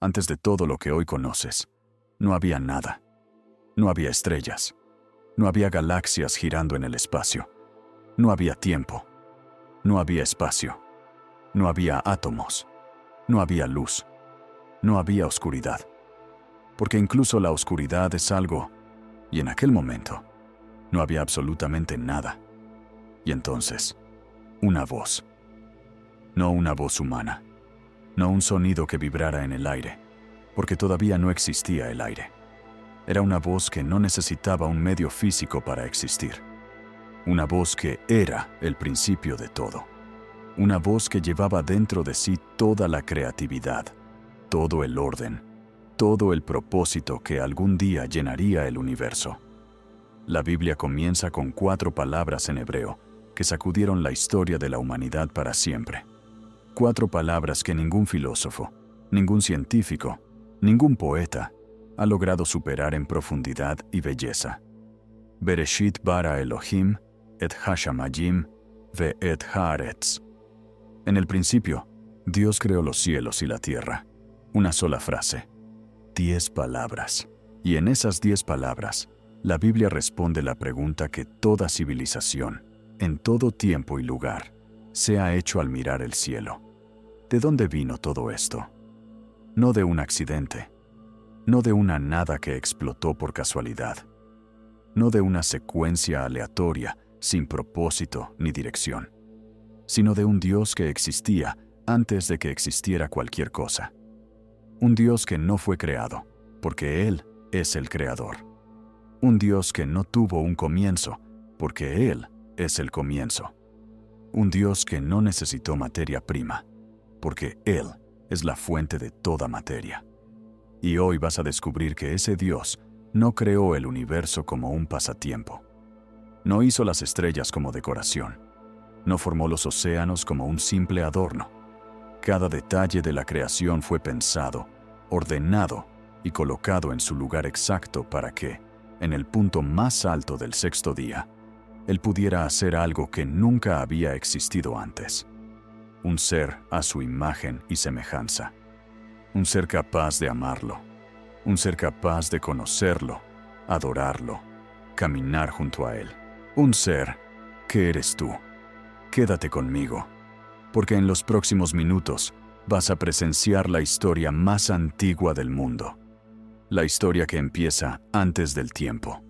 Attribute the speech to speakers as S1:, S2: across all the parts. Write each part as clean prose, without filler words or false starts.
S1: Antes de todo lo que hoy conoces, no había nada. No había estrellas. No había galaxias girando en el espacio. No había tiempo. No había espacio. No había átomos. No había luz. No había oscuridad. Porque incluso la oscuridad es algo, y en aquel momento no había absolutamente nada. Y entonces, una voz. No una voz humana. No un sonido que vibrara en el aire, porque todavía no existía el aire. Era una voz que no necesitaba un medio físico para existir. Una voz que era el principio de todo. Una voz que llevaba dentro de sí toda la creatividad, todo el orden, todo el propósito que algún día llenaría el universo. La Biblia comienza con 4 palabras en hebreo que sacudieron la historia de la humanidad para siempre. 4 palabras que ningún filósofo, ningún científico, ningún poeta ha logrado superar en profundidad y belleza. Bereshit bara Elohim et hashamayim ve et haaretz. En el principio, Dios creó los cielos y la tierra. Una sola frase. 10 palabras. Y en esas 10 palabras, la Biblia responde la pregunta que toda civilización, en todo tiempo y lugar, se ha hecho al mirar el cielo. ¿De dónde vino todo esto? No de un accidente. No de una nada que explotó por casualidad. No de una secuencia aleatoria, sin propósito ni dirección. Sino de un Dios que existía antes de que existiera cualquier cosa. Un Dios que no fue creado, porque Él es el creador. Un Dios que no tuvo un comienzo, porque Él es el comienzo. Un Dios que no necesitó materia prima, porque Él es la fuente de toda materia. Y hoy vas a descubrir que ese Dios no creó el universo como un pasatiempo. No hizo las estrellas como decoración. No formó los océanos como un simple adorno. Cada detalle de la creación fue pensado, ordenado y colocado en su lugar exacto para que, en el punto más alto del 6º día, Él pudiera hacer algo que nunca había existido antes. Un ser a su imagen y semejanza. Un ser capaz de amarlo. Un ser capaz de conocerlo, adorarlo, caminar junto a Él. Un ser que eres tú. Quédate conmigo, porque en los próximos minutos vas a presenciar la historia más antigua del mundo. La historia que empieza antes del tiempo.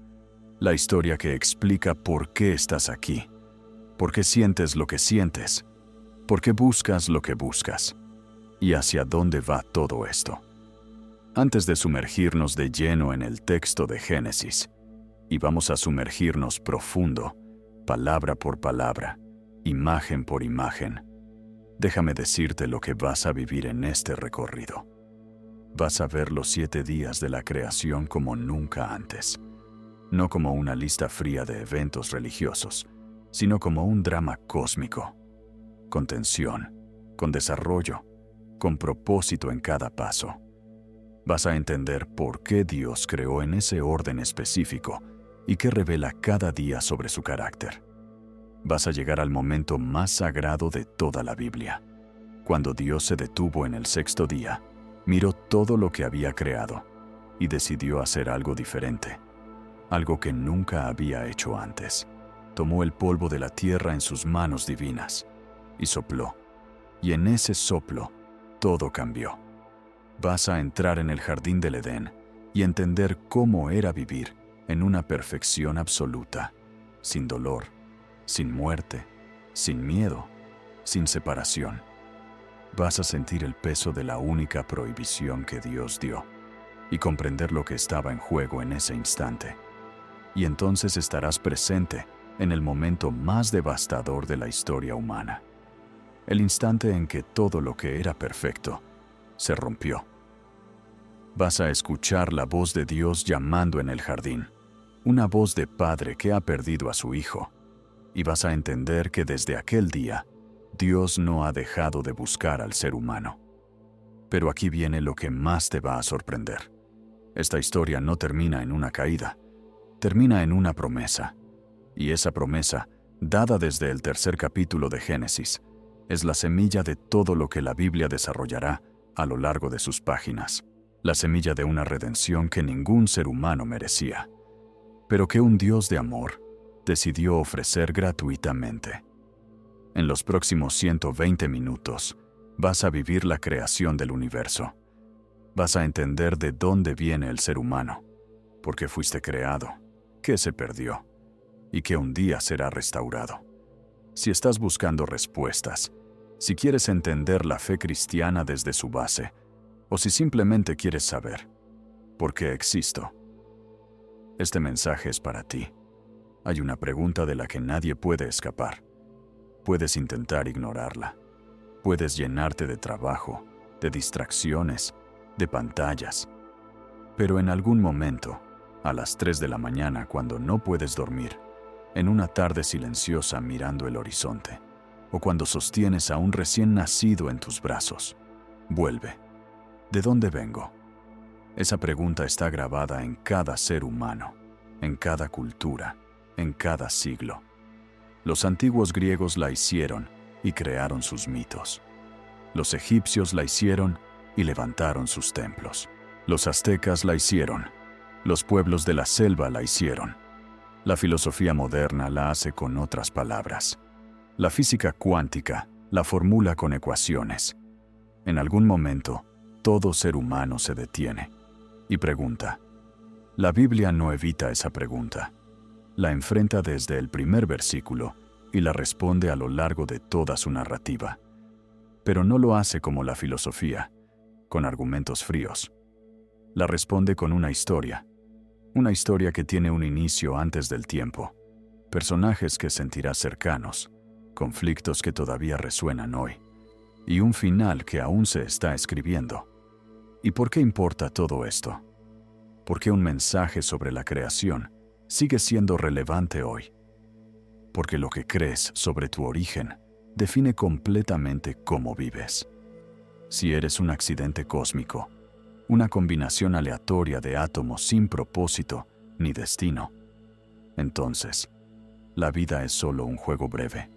S1: La historia que explica por qué estás aquí. Por qué sientes lo que sientes. Por qué buscas lo que buscas. Y hacia dónde va todo esto. Antes de sumergirnos de lleno en el texto de Génesis, y vamos a sumergirnos profundo, palabra por palabra, imagen por imagen, déjame decirte lo que vas a vivir en este recorrido. Vas a ver los 7 días de la creación como nunca antes. No como una lista fría de eventos religiosos, sino como un drama cósmico, con tensión, con desarrollo, con propósito en cada paso. Vas a entender por qué Dios creó en ese orden específico y qué revela cada día sobre su carácter. Vas a llegar al momento más sagrado de toda la Biblia. Cuando Dios se detuvo en el 6º día, miró todo lo que había creado y decidió hacer algo diferente, algo que nunca había hecho antes. Tomó el polvo de la tierra en sus manos divinas y sopló, y en ese soplo todo cambió. Vas a entrar en el jardín del Edén y entender cómo era vivir en una perfección absoluta, sin dolor, sin muerte, sin miedo, sin separación. Vas a sentir el peso de la única prohibición que Dios dio y comprender lo que estaba en juego en ese instante. Y entonces estarás presente en el momento más devastador de la historia humana. El instante en que todo lo que era perfecto se rompió. Vas a escuchar la voz de Dios llamando en el jardín, una voz de padre que ha perdido a su hijo, y vas a entender que desde aquel día, Dios no ha dejado de buscar al ser humano. Pero aquí viene lo que más te va a sorprender. Esta historia no termina en una caída, termina en una promesa, y esa promesa, dada desde el 3er capítulo de Génesis, es la semilla de todo lo que la Biblia desarrollará a lo largo de sus páginas, la semilla de una redención que ningún ser humano merecía, pero que un Dios de amor decidió ofrecer gratuitamente. En los próximos 120 minutos, vas a vivir la creación del universo. Vas a entender de dónde viene el ser humano, por qué fuiste creado, qué se perdió y que un día será restaurado. Si estás buscando respuestas, si quieres entender la fe cristiana desde su base, o si simplemente quieres saber por qué existo, este mensaje es para ti. Hay una pregunta de la que nadie puede escapar. Puedes intentar ignorarla. Puedes llenarte de trabajo, de distracciones, de pantallas. Pero en algún momento, a las 3 de la mañana cuando no puedes dormir, en una tarde silenciosa mirando el horizonte, o cuando sostienes a un recién nacido en tus brazos, vuelve. ¿De dónde vengo? Esa pregunta está grabada en cada ser humano, en cada cultura, en cada siglo. Los antiguos griegos la hicieron y crearon sus mitos. Los egipcios la hicieron y levantaron sus templos. Los aztecas la hicieron. Los pueblos de la selva la hicieron. La filosofía moderna la hace con otras palabras. La física cuántica la formula con ecuaciones. En algún momento, todo ser humano se detiene y pregunta. La Biblia no evita esa pregunta. La enfrenta desde el primer versículo y la responde a lo largo de toda su narrativa. Pero no lo hace como la filosofía, con argumentos fríos. La responde con una historia que tiene un inicio antes del tiempo, personajes que sentirás cercanos, conflictos que todavía resuenan hoy, y un final que aún se está escribiendo. ¿Y por qué importa todo esto? Porque un mensaje sobre la creación sigue siendo relevante hoy. Porque lo que crees sobre tu origen define completamente cómo vives. Si eres un accidente cósmico, una combinación aleatoria de átomos sin propósito ni destino, entonces, la vida es solo un juego breve,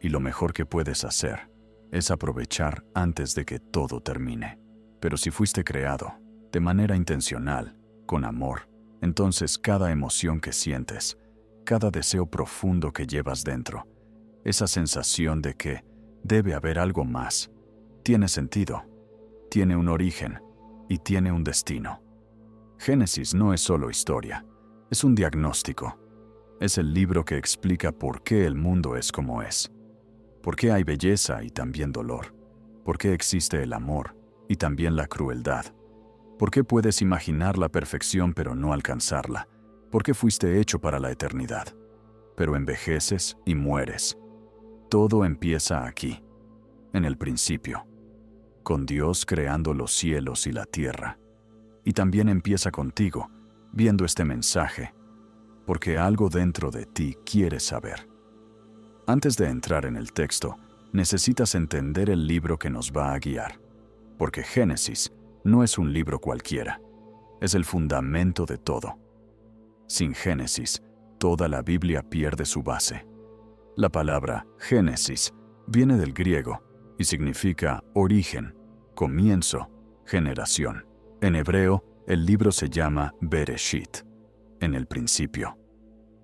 S1: y lo mejor que puedes hacer es aprovechar antes de que todo termine. Pero si fuiste creado, de manera intencional, con amor, entonces cada emoción que sientes, cada deseo profundo que llevas dentro, esa sensación de que debe haber algo más, tiene sentido, tiene un origen y tiene un destino. Génesis no es solo historia, es un diagnóstico. Es el libro que explica por qué el mundo es como es, por qué hay belleza y también dolor, por qué existe el amor y también la crueldad, por qué puedes imaginar la perfección pero no alcanzarla, por qué fuiste hecho para la eternidad, pero envejeces y mueres. Todo empieza aquí, en el principio, con Dios creando los cielos y la tierra. Y también empieza contigo, viendo este mensaje, porque algo dentro de ti quiere saber. Antes de entrar en el texto, necesitas entender el libro que nos va a guiar, porque Génesis no es un libro cualquiera, es el fundamento de todo. Sin Génesis, toda la Biblia pierde su base. La palabra Génesis viene del griego y significa origen, comienzo, generación. En hebreo, el libro se llama Bereshit, en el principio.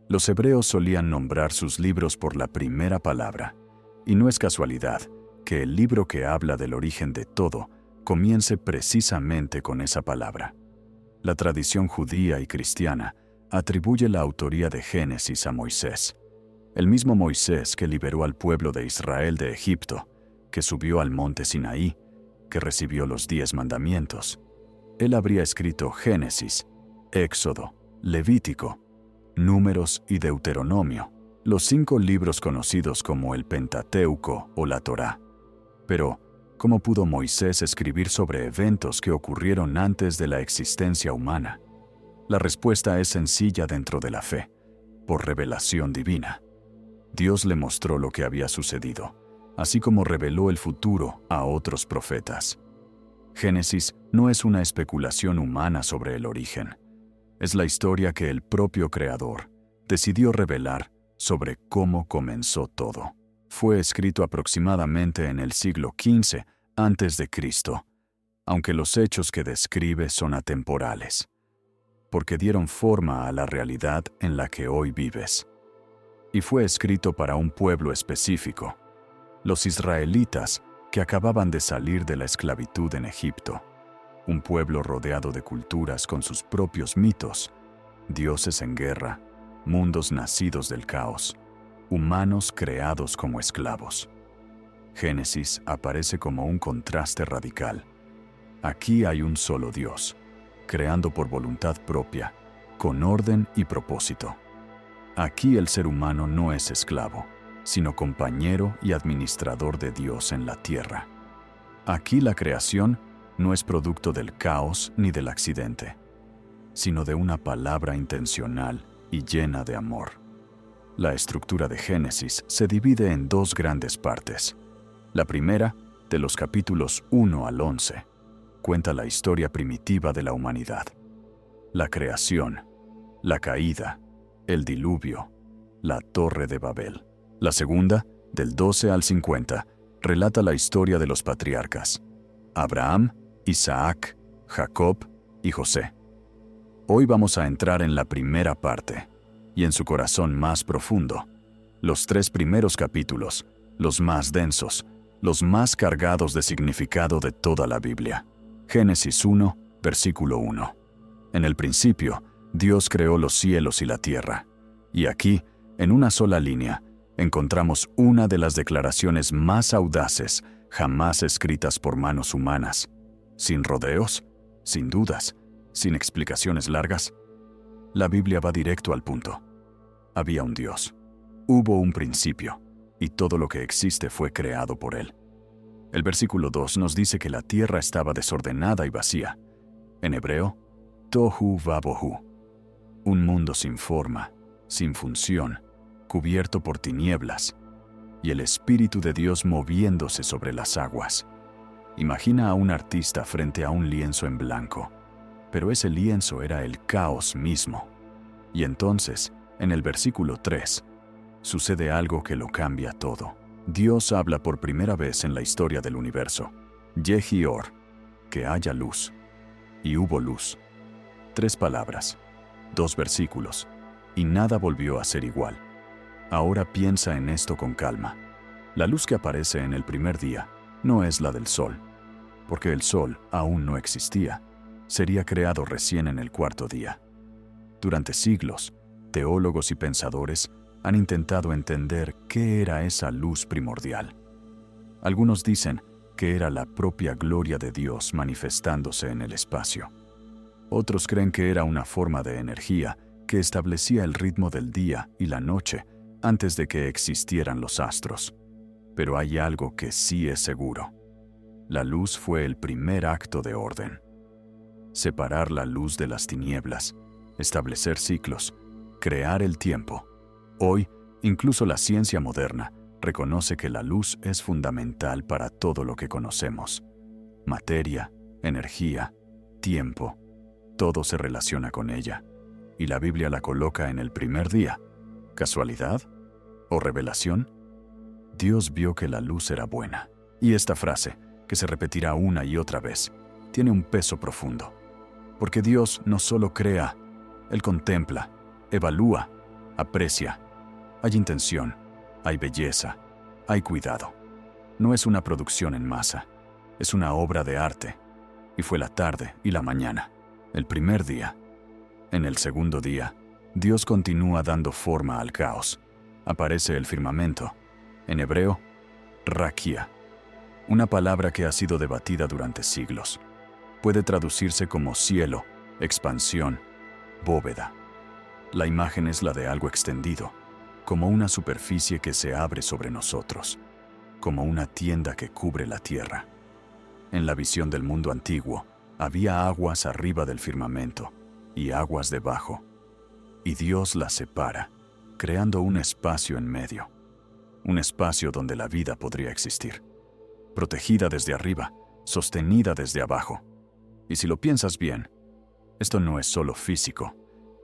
S1: Los hebreos solían nombrar sus libros por la primera palabra, y no es casualidad que el libro que habla del origen de todo comience precisamente con esa palabra. La tradición judía y cristiana atribuye la autoría de Génesis a Moisés, el mismo Moisés que liberó al pueblo de Israel de Egipto, que subió al monte Sinaí, que recibió los 10 mandamientos. Él habría escrito Génesis, Éxodo, Levítico, Números y Deuteronomio, los 5 libros conocidos como el Pentateuco o la Torá. Pero, ¿cómo pudo Moisés escribir sobre eventos que ocurrieron antes de la existencia humana? La respuesta es sencilla dentro de la fe, por revelación divina. Dios le mostró lo que había sucedido, así como reveló el futuro a otros profetas. Génesis no es una especulación humana sobre el origen. Es la historia que el propio Creador decidió revelar sobre cómo comenzó todo. Fue escrito aproximadamente en el siglo XV a.C., aunque los hechos que describe son atemporales, porque dieron forma a la realidad en la que hoy vives. Y fue escrito para un pueblo específico, los israelitas que acababan de salir de la esclavitud en Egipto, un pueblo rodeado de culturas con sus propios mitos, dioses en guerra, mundos nacidos del caos, humanos creados como esclavos. Génesis aparece como un contraste radical. Aquí hay un solo Dios, creando por voluntad propia, con orden y propósito. Aquí el ser humano no es esclavo, sino compañero y administrador de Dios en la tierra. Aquí la creación no es producto del caos ni del accidente, sino de una palabra intencional y llena de amor. La estructura de Génesis se divide en dos grandes partes. La primera, de los capítulos 1 al 11, cuenta la historia primitiva de la humanidad. La creación, la caída, el diluvio, la Torre de Babel. La segunda, del 12 al 50, relata la historia de los patriarcas: Abraham, Isaac, Jacob y José. Hoy vamos a entrar en la primera parte, y en su corazón más profundo. Los 3 primeros capítulos, los más densos, los más cargados de significado de toda la Biblia. Génesis 1, versículo 1. En el principio, Dios creó los cielos y la tierra. Y aquí, en una sola línea, encontramos una de las declaraciones más audaces jamás escritas por manos humanas. Sin rodeos, sin dudas, sin explicaciones largas. La Biblia va directo al punto. Había un Dios. Hubo un principio, y todo lo que existe fue creado por Él. El versículo 2 nos dice que la tierra estaba desordenada y vacía. En hebreo, tohu vabohu. Un mundo sin forma, sin función, cubierto por tinieblas, y el Espíritu de Dios moviéndose sobre las aguas. Imagina a un artista frente a un lienzo en blanco, pero ese lienzo era el caos mismo. Y entonces, en el versículo 3, sucede algo que lo cambia todo. Dios habla por primera vez en la historia del universo. Yehi or, que haya luz. Y hubo luz. 3 palabras, 2 versículos, y nada volvió a ser igual. Ahora piensa en esto con calma. La luz que aparece en el primer día no es la del sol, porque el sol aún no existía. Sería creado recién en el 4.º día. Durante siglos, teólogos y pensadores han intentado entender qué era esa luz primordial. Algunos dicen que era la propia gloria de Dios manifestándose en el espacio. Otros creen que era una forma de energía que establecía el ritmo del día y la noche antes de que existieran los astros. Pero hay algo que sí es seguro. La luz fue el primer acto de orden. Separar la luz de las tinieblas, establecer ciclos, crear el tiempo. Hoy, incluso la ciencia moderna reconoce que la luz es fundamental para todo lo que conocemos. Materia, energía, tiempo, todo se relaciona con ella. Y la Biblia la coloca en el primer día. ¿Casualidad? ¿O revelación? Dios vio que la luz era buena. Y esta frase, que se repetirá una y otra vez, tiene un peso profundo. Porque Dios no solo crea, Él contempla, evalúa, aprecia. Hay intención, hay belleza, hay cuidado. No es una producción en masa, es una obra de arte. Y fue la tarde y la mañana, el primer día. En el segundo día, Dios continúa dando forma al caos. Aparece el firmamento. En hebreo, raquia, una palabra que ha sido debatida durante siglos. Puede traducirse como cielo, expansión, bóveda. La imagen es la de algo extendido, como una superficie que se abre sobre nosotros, como una tienda que cubre la tierra. En la visión del mundo antiguo, había aguas arriba del firmamento y aguas debajo, y Dios las separa, creando un espacio en medio, un espacio donde la vida podría existir, protegida desde arriba, sostenida desde abajo. Y si lo piensas bien, esto no es solo físico,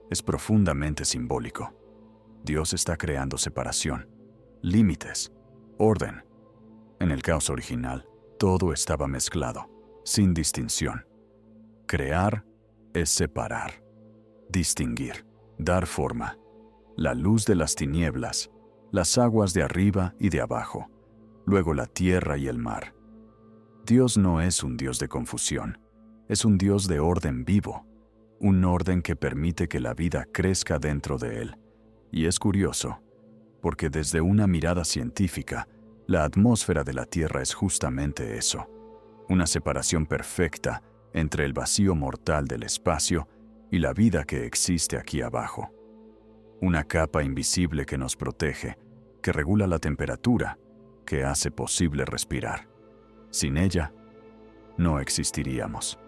S1: es profundamente simbólico. Dios está creando separación, límites, orden. En el caos original, todo estaba mezclado. sin distinción. Crear es separar, distinguir, dar forma. La luz de las tinieblas, las aguas de arriba y de abajo, luego la tierra y el mar. Dios no es un Dios de confusión, es un Dios de orden vivo, un orden que permite que la vida crezca dentro de él. Y es curioso, porque desde una mirada científica, la atmósfera de la Tierra es justamente eso, una separación perfecta entre el vacío mortal del espacio y la vida que existe aquí abajo. Una capa invisible que nos protege, que regula la temperatura, que hace posible respirar. Sin ella, no existiríamos.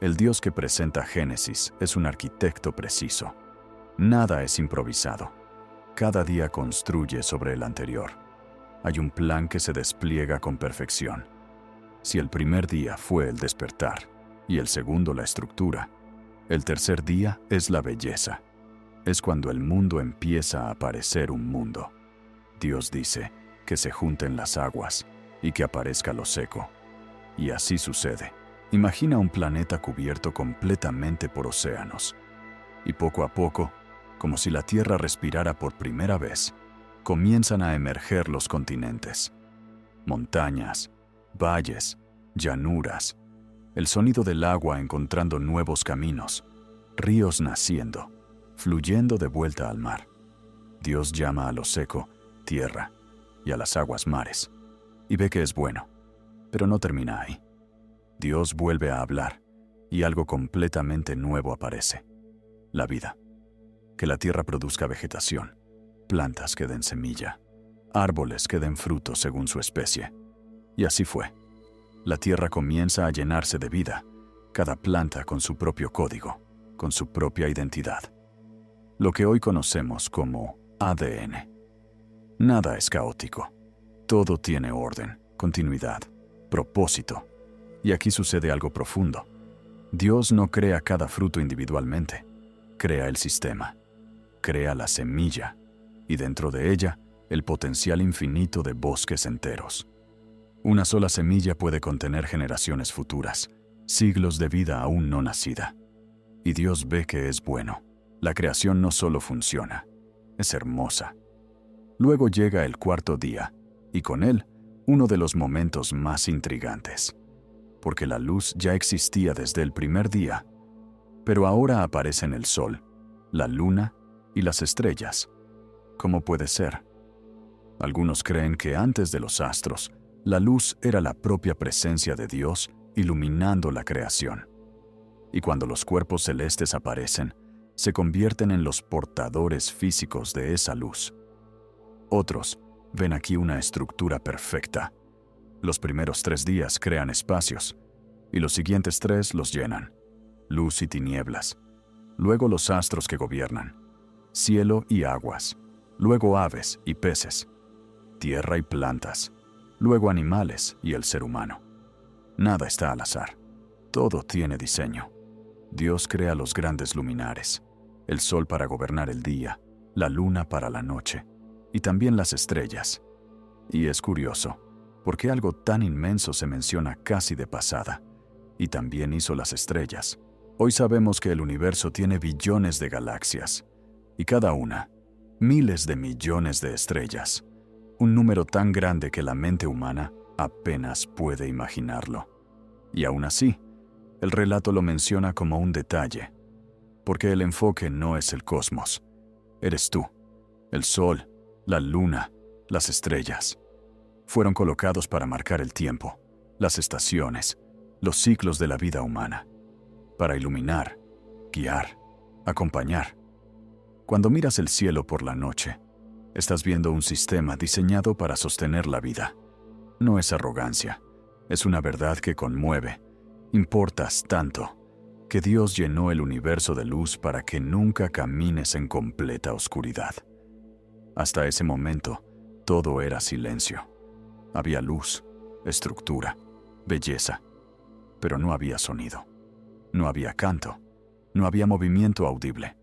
S1: El Dios que presenta Génesis es un arquitecto preciso. Nada es improvisado. Cada día construye sobre el anterior. Hay un plan que se despliega con perfección. Si el primer día fue el despertar y el segundo la estructura, el tercer día es la belleza. Es cuando el mundo empieza a aparecer un mundo. Dios dice que se junten las aguas y que aparezca lo seco. Y así sucede. Imagina un planeta cubierto completamente por océanos. Y poco a poco, como si la Tierra respirara por primera vez, comienzan a emerger los continentes. Montañas, valles, llanuras, el sonido del agua encontrando nuevos caminos, ríos naciendo, fluyendo de vuelta al mar. Dios llama a lo seco tierra y a las aguas mares, y ve que es bueno, pero no termina ahí. Dios vuelve a hablar, y algo completamente nuevo aparece: la vida. Que la tierra produzca vegetación, plantas que den semilla, árboles que den fruto según su especie. Y así fue. La tierra comienza a llenarse de vida, cada planta con su propio código, con su propia identidad. Lo que hoy conocemos como ADN. Nada es caótico. Todo tiene orden, continuidad, propósito. Y aquí sucede algo profundo. Dios no crea cada fruto individualmente. Crea el sistema. Crea la semilla. Y dentro de ella, el potencial infinito de bosques enteros. Una sola semilla puede contener generaciones futuras, siglos de vida aún no nacida. Y Dios ve que es bueno. La creación no solo funciona, es hermosa. Luego llega el cuarto día, y con él, uno de los momentos más intrigantes. Porque la luz ya existía desde el primer día, pero ahora aparecen el sol, la luna y las estrellas. ¿Cómo puede ser? Algunos creen que antes de los astros, la luz era la propia presencia de Dios iluminando la creación. Y cuando los cuerpos celestes aparecen, se convierten en los portadores físicos de esa luz. Otros ven aquí una estructura perfecta. Los primeros 3 días crean espacios, y los siguientes 3 los llenan. Luz y tinieblas. Luego los astros que gobiernan. Cielo y aguas. Luego aves y peces. Tierra y plantas. Luego animales y el ser humano. Nada está al azar. Todo tiene diseño. Dios crea los grandes luminares. El sol para gobernar el día, la luna para la noche, y también las estrellas. Y es curioso, porque algo tan inmenso se menciona casi de pasada, y también hizo las estrellas. Hoy sabemos que el universo tiene billones de galaxias, y cada una, miles de millones de estrellas, un número tan grande que la mente humana apenas puede imaginarlo. Y aún así, el relato lo menciona como un detalle, porque el enfoque no es el cosmos, eres tú, el sol, la luna, las estrellas. Fueron colocados para marcar el tiempo, las estaciones, los ciclos de la vida humana, para iluminar, guiar, acompañar. Cuando miras el cielo por la noche, estás viendo un sistema diseñado para sostener la vida. No es arrogancia, es una verdad que conmueve. Importas tanto que Dios llenó el universo de luz para que nunca camines en completa oscuridad. Hasta ese momento, todo era silencio. Había luz, estructura, belleza, pero no había sonido. No había canto, no había movimiento audible.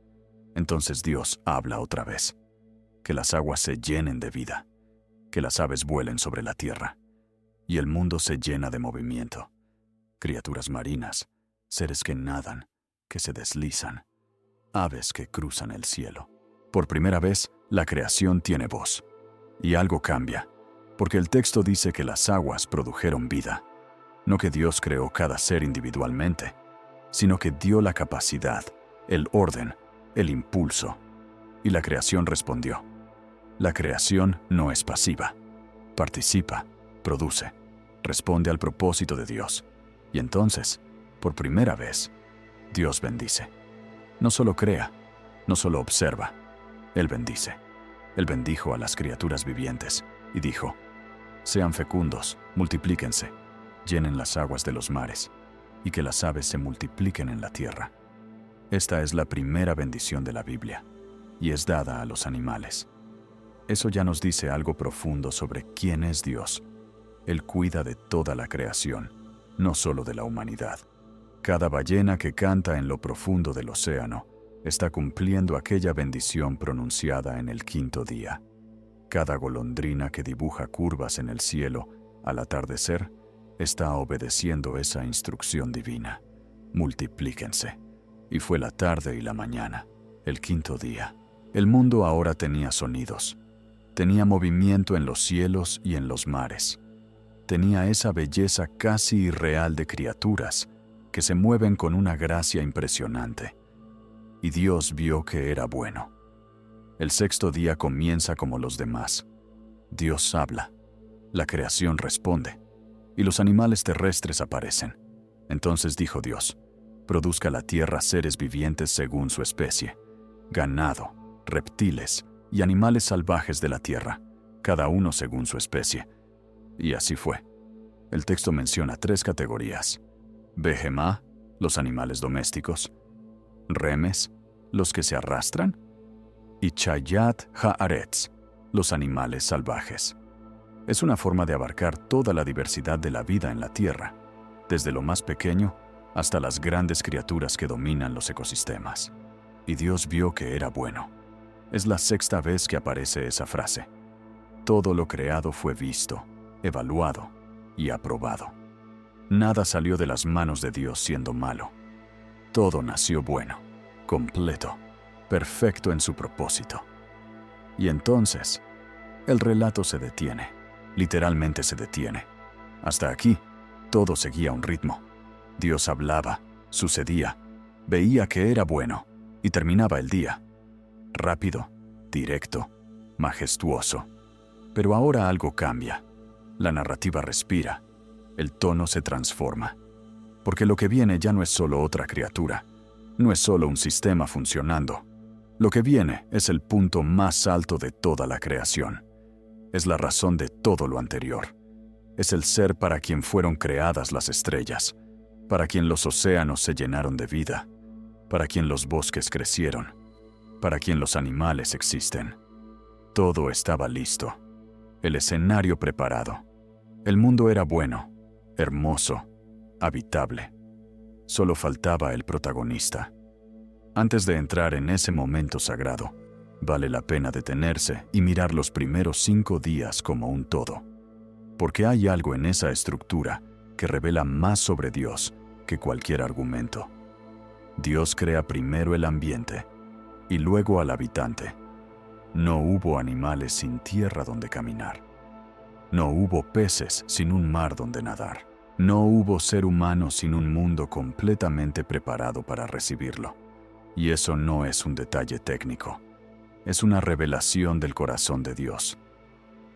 S1: Entonces Dios habla otra vez. Que las aguas se llenen de vida, que las aves vuelen sobre la tierra, y el mundo se llena de movimiento. criaturas marinas, seres que nadan, que se deslizan, aves que cruzan el cielo. Por primera vez, la creación tiene voz. Y algo cambia, porque el texto dice que las aguas produjeron vida. No que Dios creó cada ser individualmente, sino que dio la capacidad, el orden, el impulso. Y la creación respondió. La creación no es pasiva. Participa, produce, responde al propósito de Dios. Y entonces, por primera vez, Dios bendice. No solo crea, no solo observa, Él bendice. Él bendijo a las criaturas vivientes y dijo: sean fecundos, multiplíquense, llenen las aguas de los mares, y que las aves se multipliquen en la tierra. Esta es la primera bendición de la Biblia, y es dada a los animales. Eso ya nos dice algo profundo sobre quién es Dios. Él cuida de toda la creación, no solo de la humanidad. Cada ballena que canta en lo profundo del océano está cumpliendo aquella bendición pronunciada en el quinto día. Cada golondrina que dibuja curvas en el cielo al atardecer está obedeciendo esa instrucción divina. Multiplíquense. Y fue la tarde y la mañana, el quinto día. El mundo ahora tenía sonidos. Tenía movimiento en los cielos y en los mares. Tenía esa belleza casi irreal de criaturas que se mueven con una gracia impresionante. Y Dios vio que era bueno. El sexto día comienza como los demás. Dios habla, la creación responde, y los animales terrestres aparecen. Entonces dijo Dios: produzca la tierra seres vivientes según su especie, ganado, reptiles y animales salvajes de la tierra, cada uno según su especie. Y así fue. El texto menciona 3 categorías: Behemá, los animales domésticos; Remes, los que se arrastran; y Chayat Haaretz, los animales salvajes. Es una forma de abarcar toda la diversidad de la vida en la tierra, desde lo más pequeño hasta las grandes criaturas que dominan los ecosistemas. Y Dios vio que era bueno. Es la 6ª vez que aparece esa frase. Todo lo creado fue visto, evaluado y aprobado. Nada salió de las manos de Dios siendo malo. Todo nació bueno, completo, perfecto en su propósito. Y entonces, el relato se detiene, literalmente se detiene. Hasta aquí, todo seguía un ritmo. Dios hablaba, sucedía, veía que era bueno y terminaba el día. Rápido, directo, majestuoso. Pero ahora algo cambia. La narrativa respira. El tono se transforma. Porque lo que viene ya no es solo otra criatura. No es solo un sistema funcionando. Lo que viene es el punto más alto de toda la creación. Es la razón de todo lo anterior. Es el ser para quien fueron creadas las estrellas, para quien los océanos se llenaron de vida, para quien los bosques crecieron, para quien los animales existen. Todo estaba listo. El escenario preparado. El mundo era bueno, hermoso, habitable. Solo faltaba el protagonista. Antes de entrar en ese momento sagrado, vale la pena detenerse y mirar los primeros 5 días como un todo. Porque hay algo en esa estructura que revela más sobre Dios que cualquier argumento. Dios crea primero el ambiente y luego al habitante. No hubo animales sin tierra donde caminar. No hubo peces sin un mar donde nadar. No hubo ser humano sin un mundo completamente preparado para recibirlo. Y eso no es un detalle técnico. Es una revelación del corazón de Dios.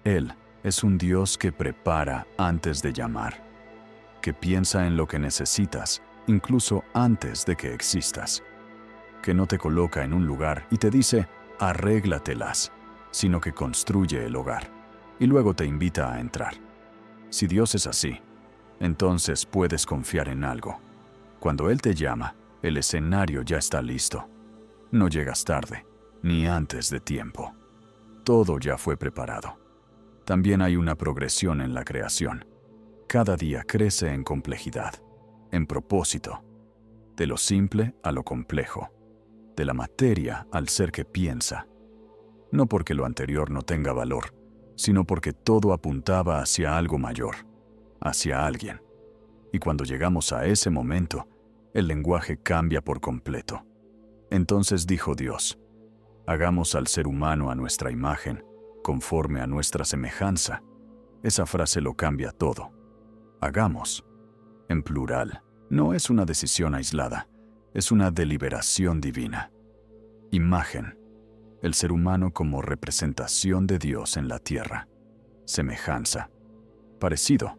S1: Él es un Dios que prepara antes de llamar, que piensa en lo que necesitas incluso antes de que existas, que no te coloca en un lugar y te dice, arréglatelas, sino que construye el hogar y luego te invita a entrar. Si Dios es así, entonces puedes confiar en algo. Cuando Él te llama, el escenario ya está listo. No llegas tarde, ni antes de tiempo. Todo ya fue preparado. También hay una progresión en la creación. Cada día crece en complejidad, en propósito, de lo simple a lo complejo, de la materia al ser que piensa. No porque lo anterior no tenga valor, sino porque todo apuntaba hacia algo mayor, hacia alguien. Y cuando llegamos a ese momento, el lenguaje cambia por completo. Entonces dijo Dios: hagamos al ser humano a nuestra imagen, conforme a nuestra semejanza. Esa frase lo cambia todo. Hagamos, en plural, no es una decisión aislada, es una deliberación divina. Imagen, el ser humano como representación de Dios en la tierra. Semejanza, parecido,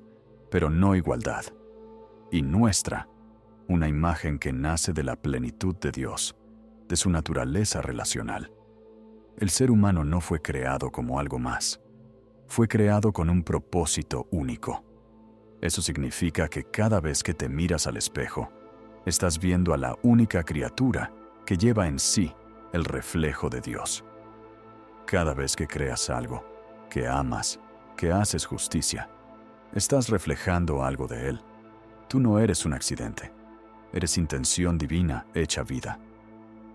S1: pero no igualdad. Y nuestra, una imagen que nace de la plenitud de Dios, de su naturaleza relacional. El ser humano no fue creado como algo más. Fue creado con un propósito único. Eso significa que cada vez que te miras al espejo, estás viendo a la única criatura que lleva en sí el reflejo de Dios. Cada vez que creas algo, que amas, que haces justicia, estás reflejando algo de Él. Tú no eres un accidente. Eres intención divina hecha vida.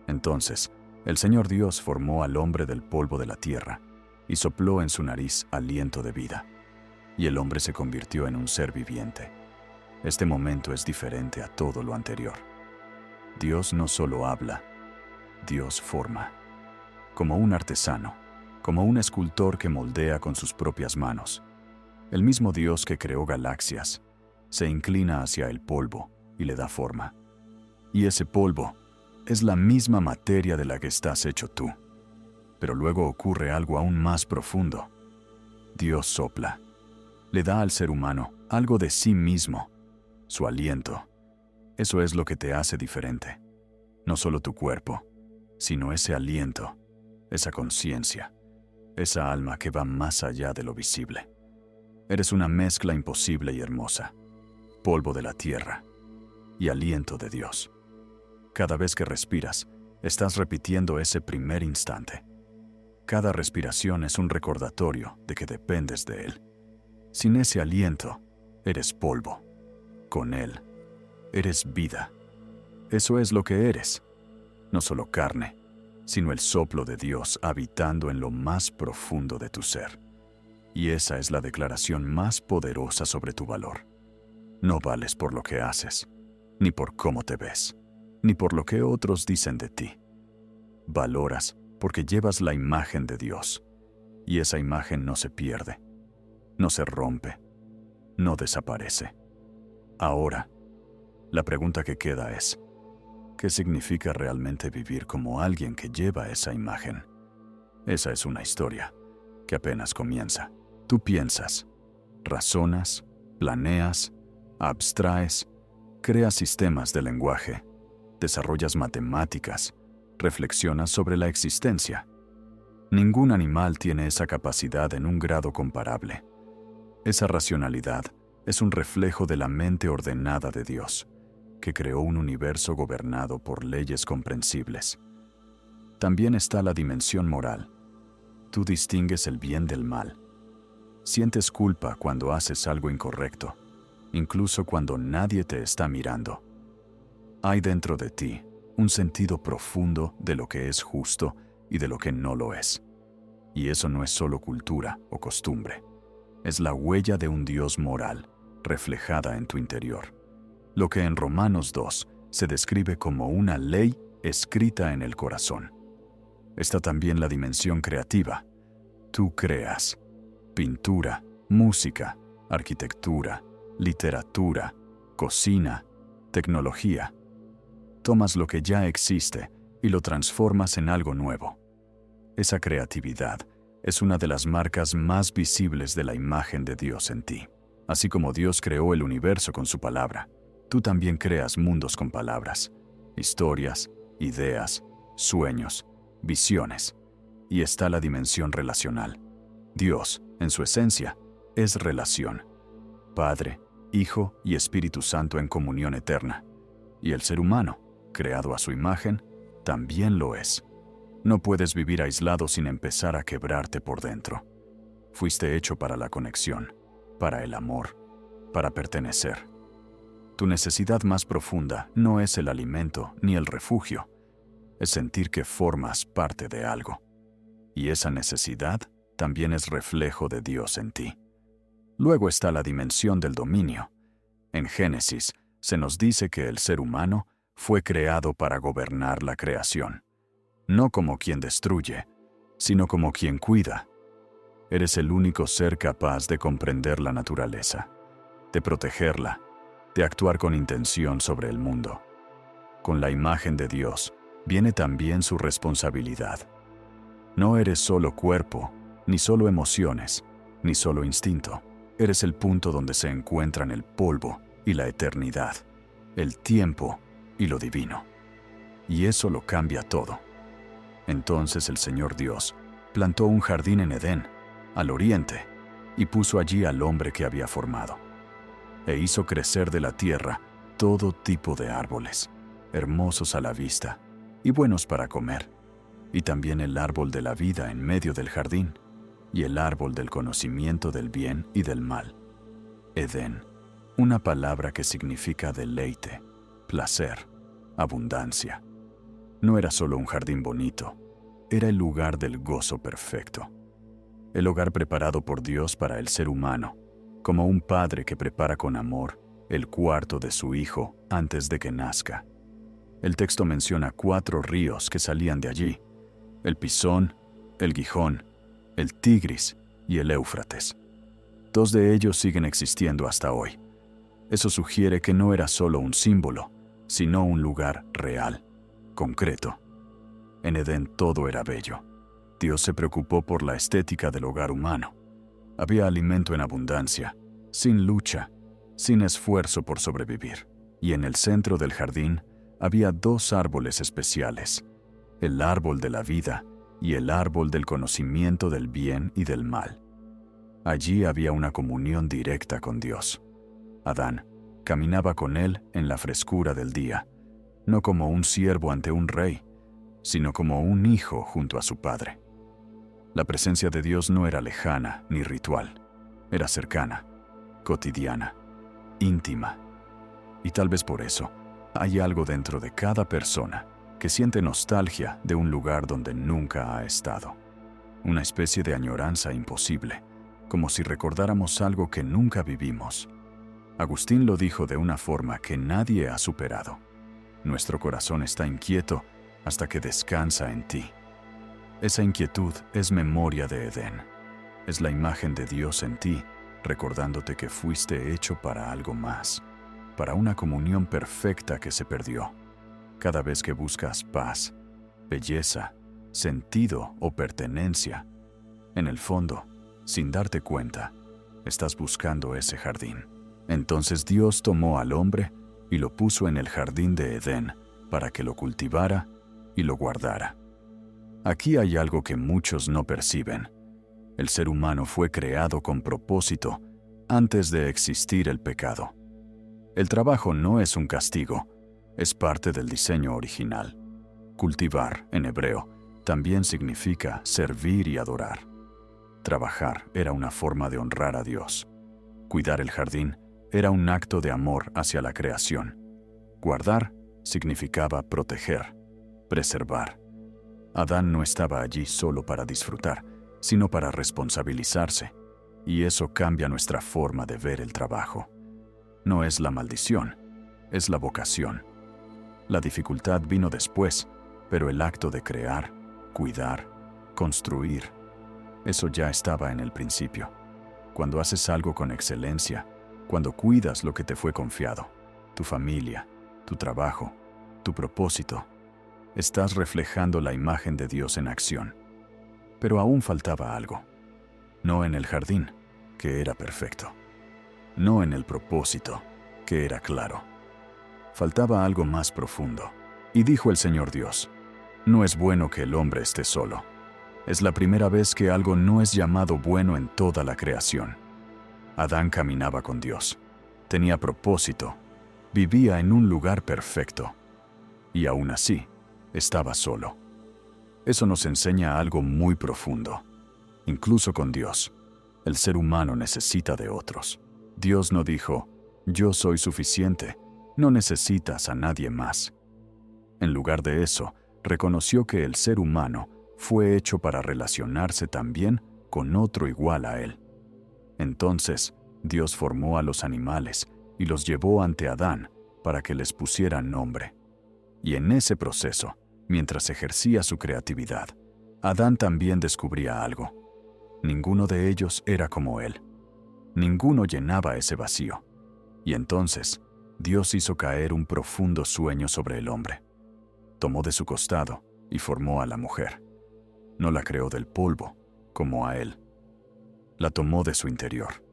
S1: Entonces, el Señor Dios formó al hombre del polvo de la tierra y sopló en su nariz aliento de vida. Y el hombre se convirtió en un ser viviente. Este momento es diferente a todo lo anterior. Dios no solo habla, Dios forma. Como un artesano, como un escultor que moldea con sus propias manos. El mismo Dios que creó galaxias se inclina hacia el polvo y le da forma. Y ese polvo es la misma materia de la que estás hecho tú. Pero luego ocurre algo aún más profundo. Dios sopla. Le da al ser humano algo de sí mismo, su aliento. Eso es lo que te hace diferente. No solo tu cuerpo, sino ese aliento, esa conciencia, esa alma que va más allá de lo visible. Eres una mezcla imposible y hermosa, polvo de la tierra y aliento de Dios. Cada vez que respiras, estás repitiendo ese primer instante. Cada respiración es un recordatorio de que dependes de Él. Sin ese aliento, eres polvo. Con Él, eres vida. Eso es lo que eres. No solo carne, sino el soplo de Dios habitando en lo más profundo de tu ser. Y esa es la declaración más poderosa sobre tu valor. No vales por lo que haces, ni por cómo te ves, ni por lo que otros dicen de ti. Valoras porque llevas la imagen de Dios, y esa imagen no se pierde, no se rompe, no desaparece. Ahora, la pregunta que queda es: ¿qué significa realmente vivir como alguien que lleva esa imagen? Esa es una historia que apenas comienza. Tú piensas, razonas, planeas, abstraes, creas sistemas de lenguaje, desarrollas matemáticas, reflexionas sobre la existencia. Ningún animal tiene esa capacidad en un grado comparable. Esa racionalidad es un reflejo de la mente ordenada de Dios, que creó un universo gobernado por leyes comprensibles. También está la dimensión moral. Tú distingues el bien del mal. Sientes culpa cuando haces algo incorrecto, incluso cuando nadie te está mirando. Hay dentro de ti un sentido profundo de lo que es justo y de lo que no lo es. Y eso no es solo cultura o costumbre. Es la huella de un Dios moral reflejada en tu interior. Lo que en Romanos 2 se describe como una ley escrita en el corazón. Está también la dimensión creativa. Tú creas pintura, música, arquitectura, literatura, cocina, tecnología. Tomas lo que ya existe y lo transformas en algo nuevo. Esa creatividad es una de las marcas más visibles de la imagen de Dios en ti. Así como Dios creó el universo con su palabra, tú también creas mundos con palabras, historias, ideas, sueños, visiones. Y está la dimensión relacional. Dios, en su esencia, es relación. Padre, Hijo y Espíritu Santo en comunión eterna. Y el ser humano, creado a su imagen, también lo es. No puedes vivir aislado sin empezar a quebrarte por dentro. Fuiste hecho para la conexión, para el amor, para pertenecer. Tu necesidad más profunda no es el alimento ni el refugio, es sentir que formas parte de algo. Y esa necesidad también es reflejo de Dios en ti. Luego está la dimensión del dominio. En Génesis se nos dice que el ser humano fue creado para gobernar la creación, no como quien destruye, sino como quien cuida. Eres el único ser capaz de comprender la naturaleza, de protegerla, de actuar con intención sobre el mundo. Con la imagen de Dios viene también su responsabilidad. No eres solo cuerpo, ni solo emociones, ni solo instinto. Eres el punto donde se encuentran el polvo y la eternidad, el tiempo y lo divino. Y eso lo cambia todo. Entonces el Señor Dios plantó un jardín en Edén, al oriente, y puso allí al hombre que había formado. E hizo crecer de la tierra todo tipo de árboles, hermosos a la vista y buenos para comer, y también el árbol de la vida en medio del jardín, y el árbol del conocimiento del bien y del mal. Edén, una palabra que significa deleite, placer, abundancia. No era solo un jardín bonito, era el lugar del gozo perfecto. El hogar preparado por Dios para el ser humano, como un padre que prepara con amor el cuarto de su hijo antes de que nazca. El texto menciona 4 ríos que salían de allí: el Pisón, el Gijón, el Tigris y el Éufrates. 2 de ellos siguen existiendo hasta hoy. Eso sugiere que no era solo un símbolo, sino un lugar real, concreto. En Edén todo era bello. Dios se preocupó por la estética del hogar humano. Había alimento en abundancia, sin lucha, sin esfuerzo por sobrevivir. Y en el centro del jardín había 2 árboles especiales: el árbol de la vida y el árbol del conocimiento del bien y del mal. Allí había una comunión directa con Dios. Adán caminaba con él en la frescura del día, no como un siervo ante un rey, sino como un hijo junto a su padre. La presencia de Dios no era lejana ni ritual, era cercana, cotidiana, íntima. Y tal vez por eso, hay algo dentro de cada persona que siente nostalgia de un lugar donde nunca ha estado. Una especie de añoranza imposible, como si recordáramos algo que nunca vivimos. Agustín lo dijo de una forma que nadie ha superado: nuestro corazón está inquieto hasta que descansa en ti. Esa inquietud es memoria de Edén. Es la imagen de Dios en ti, recordándote que fuiste hecho para algo más, para una comunión perfecta que se perdió. Cada vez que buscas paz, belleza, sentido o pertenencia, en el fondo, sin darte cuenta, estás buscando ese jardín. Entonces Dios tomó al hombre y lo puso en el jardín de Edén para que lo cultivara y lo guardara. Aquí hay algo que muchos no perciben. El ser humano fue creado con propósito antes de existir el pecado. El trabajo no es un castigo, es parte del diseño original. Cultivar, en hebreo, también significa servir y adorar. Trabajar era una forma de honrar a Dios. Cuidar el jardín era un acto de amor hacia la creación. Guardar significaba proteger, preservar. Adán no estaba allí solo para disfrutar, sino para responsabilizarse, y eso cambia nuestra forma de ver el trabajo. No es la maldición, es la vocación. La dificultad vino después, pero el acto de crear, cuidar, construir, eso ya estaba en el principio. Cuando haces algo con excelencia, cuando cuidas lo que te fue confiado, tu familia, tu trabajo, tu propósito, estás reflejando la imagen de Dios en acción. Pero aún faltaba algo. No en el jardín, que era perfecto. No en el propósito, que era claro. Faltaba algo más profundo. Y dijo el Señor Dios: no es bueno que el hombre esté solo. Es la primera vez que algo no es llamado bueno en toda la creación. Adán caminaba con Dios. Tenía propósito. Vivía en un lugar perfecto. Y aún así, estaba solo. Eso nos enseña algo muy profundo. Incluso con Dios, el ser humano necesita de otros. Dios no dijo: yo soy suficiente, no necesitas a nadie más. En lugar de eso, reconoció que el ser humano fue hecho para relacionarse también con otro igual a él. Entonces, Dios formó a los animales y los llevó ante Adán para que les pusiera nombre. Y en ese proceso, mientras ejercía su creatividad, Adán también descubría algo. Ninguno de ellos era como él. Ninguno llenaba ese vacío. Y entonces, Dios hizo caer un profundo sueño sobre el hombre. Tomó de su costado y formó a la mujer. No la creó del polvo, como a él. La tomó de su interior,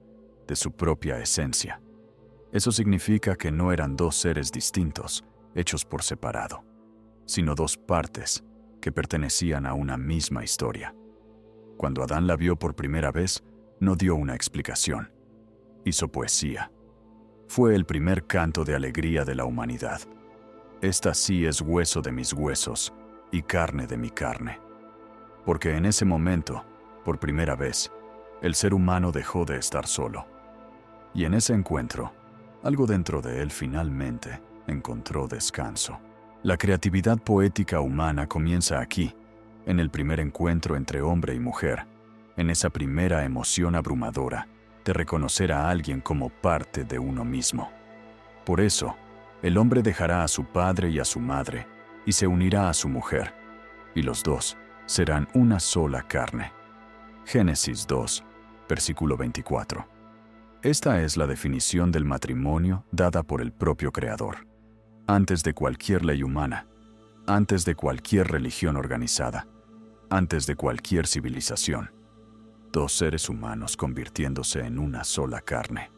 S1: de su propia esencia. Eso significa que no eran dos seres distintos, hechos por separado, sino dos partes que pertenecían a una misma historia. Cuando Adán la vio por primera vez, no dio una explicación. Hizo poesía. Fue el primer canto de alegría de la humanidad. Esta sí es hueso de mis huesos y carne de mi carne. Porque en ese momento, por primera vez, el ser humano dejó de estar solo. Y en ese encuentro, algo dentro de él finalmente encontró descanso. La creatividad poética humana comienza aquí, en el primer encuentro entre hombre y mujer, en esa primera emoción abrumadora de reconocer a alguien como parte de uno mismo. Por eso, el hombre dejará a su padre y a su madre y se unirá a su mujer, y los dos serán una sola carne. Génesis 2, versículo 24. Esta es la definición del matrimonio dada por el propio Creador, antes de cualquier ley humana, antes de cualquier religión organizada, antes de cualquier civilización. Dos seres humanos convirtiéndose en una sola carne.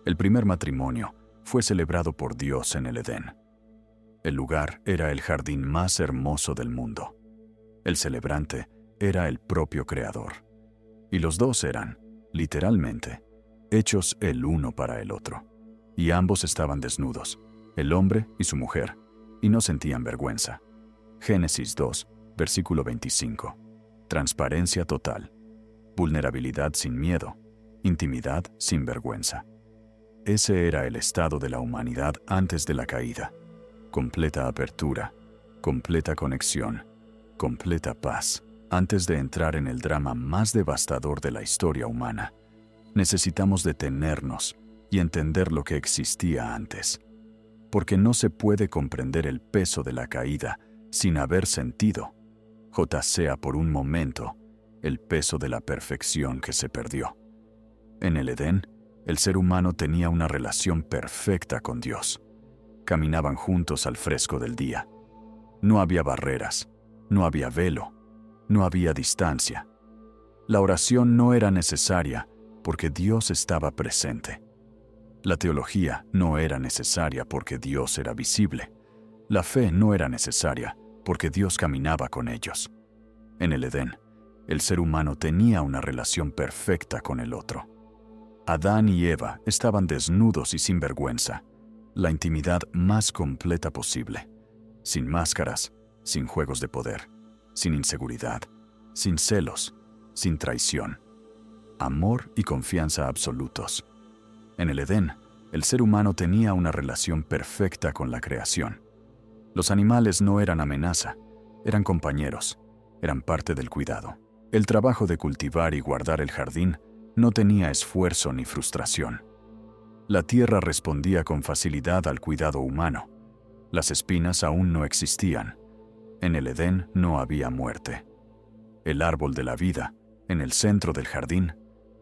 S1: El primer matrimonio fue celebrado por Dios en el Edén. El lugar era el jardín más hermoso del mundo. El celebrante era el propio Creador. Y los dos eran, literalmente, hechos el uno para el otro. Y ambos estaban desnudos, el hombre y su mujer, y no sentían vergüenza. Génesis 2, versículo 25. Transparencia total. Vulnerabilidad sin miedo. Intimidad sin vergüenza. Ese era el estado de la humanidad antes de la caída. Completa apertura, completa conexión, completa paz. Antes de entrar en el drama más devastador de la historia humana, necesitamos detenernos y entender lo que existía antes. Porque no se puede comprender el peso de la caída sin haber sentido, sea por un momento, el peso de la perfección que se perdió. En el Edén, el ser humano tenía una relación perfecta con Dios. Caminaban juntos al fresco del día. No había barreras, no había velo, no había distancia. La oración no era necesaria porque Dios estaba presente. La teología no era necesaria porque Dios era visible. La fe no era necesaria porque Dios caminaba con ellos. En el Edén, el ser humano tenía una relación perfecta con el otro. Adán y Eva estaban desnudos y sin vergüenza, la intimidad más completa posible, sin máscaras, sin juegos de poder, sin inseguridad, sin celos, sin traición. Amor y confianza absolutos. En el Edén, el ser humano tenía una relación perfecta con la creación. Los animales no eran amenaza, eran compañeros, eran parte del cuidado. El trabajo de cultivar y guardar el jardín no tenía esfuerzo ni frustración. La tierra respondía con facilidad al cuidado humano. Las espinas aún no existían. En el Edén no había muerte. El árbol de la vida, en el centro del jardín,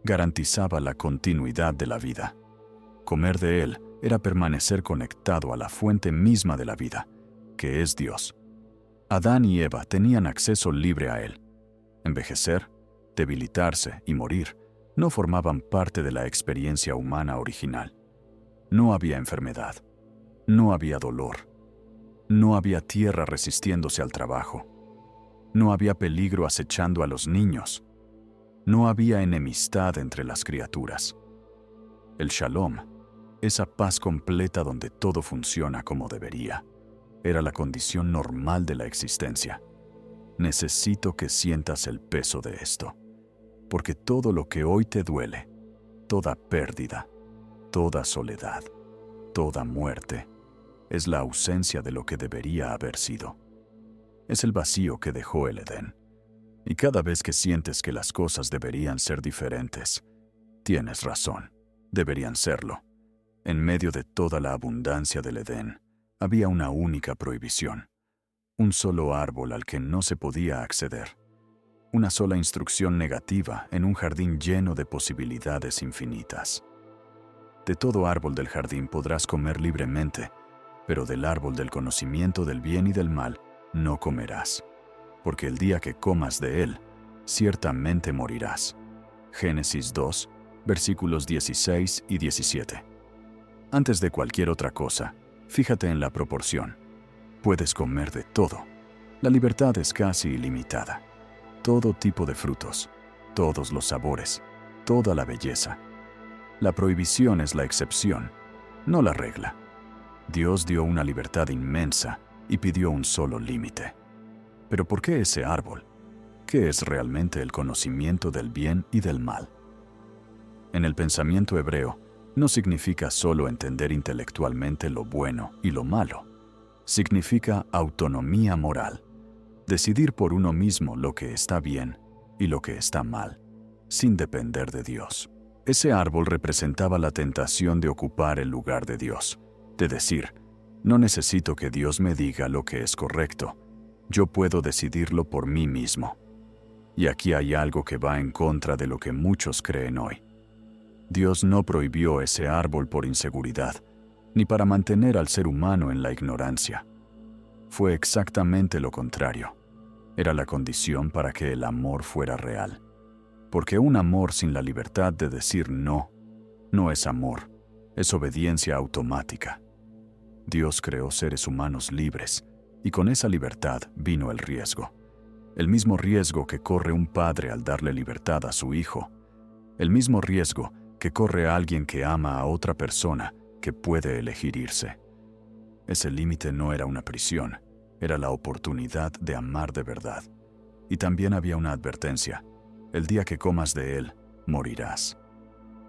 S1: garantizaba la continuidad de la vida. Comer de él era permanecer conectado a la fuente misma de la vida, que es Dios. Adán y Eva tenían acceso libre a él. Envejecer, debilitarse y morir no formaban parte de la experiencia humana original. No había enfermedad, no había dolor, no había tierra resistiéndose al trabajo, no había peligro acechando a los niños, no había enemistad entre las criaturas. El Shalom, esa paz completa donde todo funciona como debería, era la condición normal de la existencia. Necesito que sientas el peso de esto, porque todo lo que hoy te duele, toda pérdida, toda soledad, toda muerte, es la ausencia de lo que debería haber sido. Es el vacío que dejó el Edén. Y cada vez que sientes que las cosas deberían ser diferentes, tienes razón, deberían serlo. En medio de toda la abundancia del Edén, había una única prohibición. Un solo árbol al que no se podía acceder. Una sola instrucción negativa en un jardín lleno de posibilidades infinitas. De todo árbol del jardín podrás comer libremente, pero del árbol del conocimiento del bien y del mal no comerás, porque el día que comas de él, ciertamente morirás. Génesis 2, versículos 16 y 17. Antes de cualquier otra cosa, fíjate en la proporción. Puedes comer de todo. La libertad es casi ilimitada. Todo tipo de frutos, todos los sabores, toda la belleza. La prohibición es la excepción, no la regla. Dios dio una libertad inmensa y pidió un solo límite. ¿Pero por qué ese árbol? ¿Qué es realmente el conocimiento del bien y del mal? En el pensamiento hebreo, no significa solo entender intelectualmente lo bueno y lo malo. Significa autonomía moral. Decidir por uno mismo lo que está bien y lo que está mal, sin depender de Dios. Ese árbol representaba la tentación de ocupar el lugar de Dios, de decir, no necesito que Dios me diga lo que es correcto, yo puedo decidirlo por mí mismo. Y aquí hay algo que va en contra de lo que muchos creen hoy. Dios no prohibió ese árbol por inseguridad, ni para mantener al ser humano en la ignorancia. Fue exactamente lo contrario. Era la condición para que el amor fuera real. Porque un amor sin la libertad de decir no, no es amor, es obediencia automática. Dios creó seres humanos libres, y con esa libertad vino el riesgo. El mismo riesgo que corre un padre al darle libertad a su hijo. El mismo riesgo que corre alguien que ama a otra persona que puede elegir irse. Ese límite no era una prisión, era la oportunidad de amar de verdad. Y también había una advertencia. El día que comas de él, morirás.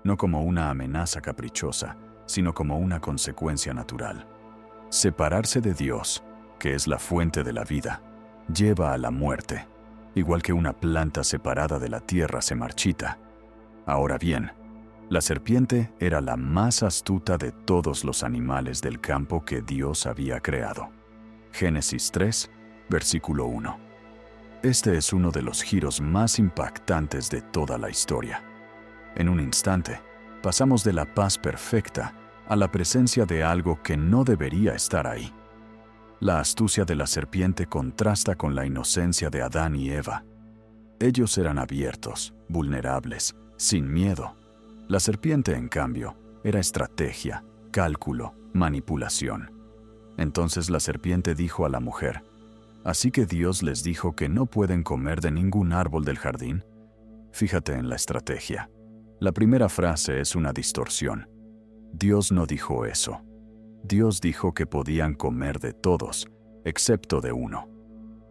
S1: No como una amenaza caprichosa, sino como una consecuencia natural. Separarse de Dios, que es la fuente de la vida, lleva a la muerte, igual que una planta separada de la tierra se marchita. Ahora bien, la serpiente era la más astuta de todos los animales del campo que Dios había creado. Génesis 3, versículo 1. Este es uno de los giros más impactantes de toda la historia. En un instante, pasamos de la paz perfecta a la presencia de algo que no debería estar ahí. La astucia de la serpiente contrasta con la inocencia de Adán y Eva. Ellos eran abiertos, vulnerables, sin miedo. La serpiente, en cambio, era estrategia, cálculo, manipulación. Entonces la serpiente dijo a la mujer, ¿así que Dios les dijo que no pueden comer de ningún árbol del jardín? Fíjate en la estrategia. La primera frase es una distorsión. Dios no dijo eso. Dios dijo que podían comer de todos, excepto de uno.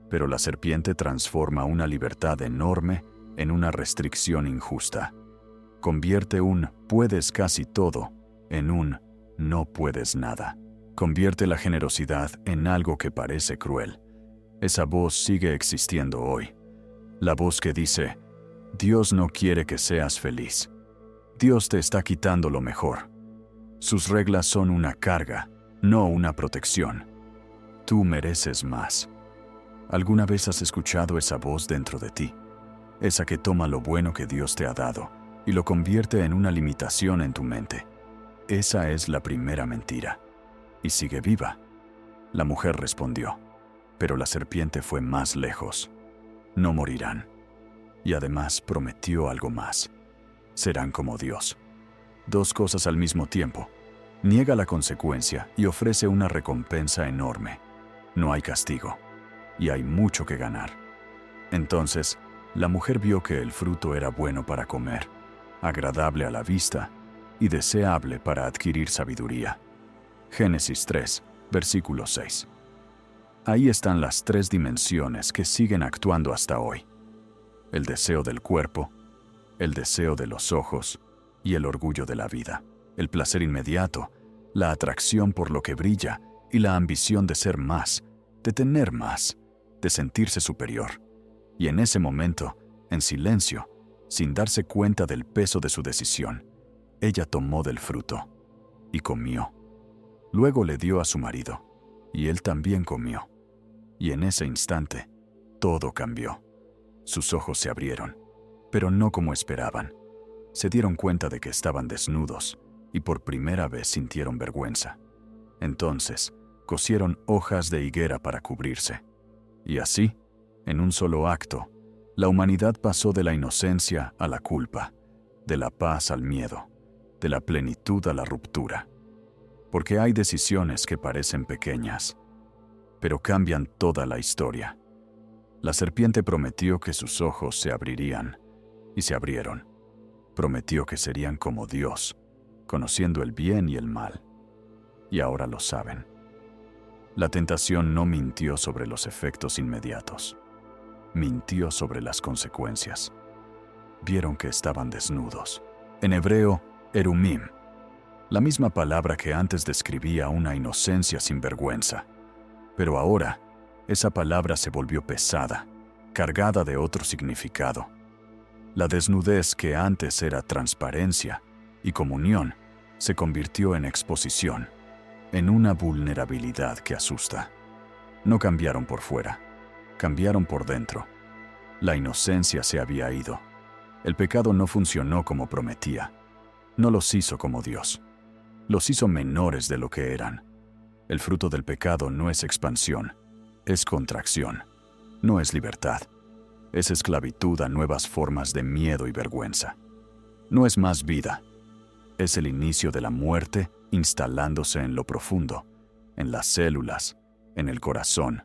S1: Pero la serpiente transforma una libertad enorme en una restricción injusta. Convierte un puedes casi todo en un no puedes nada. Convierte la generosidad en algo que parece cruel. Esa voz sigue existiendo hoy. La voz que dice, Dios no quiere que seas feliz. Dios te está quitando lo mejor. Sus reglas son una carga, no una protección. Tú mereces más. ¿Alguna vez has escuchado esa voz dentro de ti? Esa que toma lo bueno que Dios te ha dado y lo convierte en una limitación en tu mente. Esa es la primera mentira. Y sigue viva. La mujer respondió, pero la serpiente fue más lejos. No morirán. Y además prometió algo más. Serán como Dios. Dos cosas al mismo tiempo. Niega la consecuencia y ofrece una recompensa enorme. No hay castigo. Y hay mucho que ganar. Entonces, la mujer vio que el fruto era bueno para comer, agradable a la vista y deseable para adquirir sabiduría. Génesis 3, versículo 6. Ahí están las tres dimensiones que siguen actuando hasta hoy. El deseo del cuerpo, el deseo de los ojos y el orgullo de la vida. El placer inmediato, la atracción por lo que brilla y la ambición de ser más, de tener más, de sentirse superior. Y en ese momento, en silencio, sin darse cuenta del peso de su decisión, ella tomó del fruto. y comió. Luego le dio a su marido, y él también comió. Y en ese instante, todo cambió. Sus ojos se abrieron, pero no como esperaban. Se dieron cuenta de que estaban desnudos, y por primera vez sintieron vergüenza. Entonces, cosieron hojas de higuera para cubrirse. Y así, en un solo acto, la humanidad pasó de la inocencia a la culpa, de la paz al miedo, de la plenitud a la ruptura. Porque hay decisiones que parecen pequeñas, pero cambian toda la historia. La serpiente prometió que sus ojos se abrirían, y se abrieron. Prometió que serían como Dios, conociendo el bien y el mal. Y ahora lo saben. La tentación no mintió sobre los efectos inmediatos. Mintió sobre las consecuencias. Vieron que estaban desnudos. En hebreo, erumim, la misma palabra que antes describía una inocencia sin vergüenza. Pero ahora, esa palabra se volvió pesada, cargada de otro significado. La desnudez que antes era transparencia y comunión se convirtió en exposición, en una vulnerabilidad que asusta. No cambiaron por fuera, cambiaron por dentro. La inocencia se había ido. El pecado no funcionó como prometía. No los hizo como Dios. Los hizo menores de lo que eran. El fruto del pecado no es expansión, es contracción. No es libertad. Es esclavitud a nuevas formas de miedo y vergüenza. No es más vida. Es el inicio de la muerte instalándose en lo profundo, en las células, en el corazón,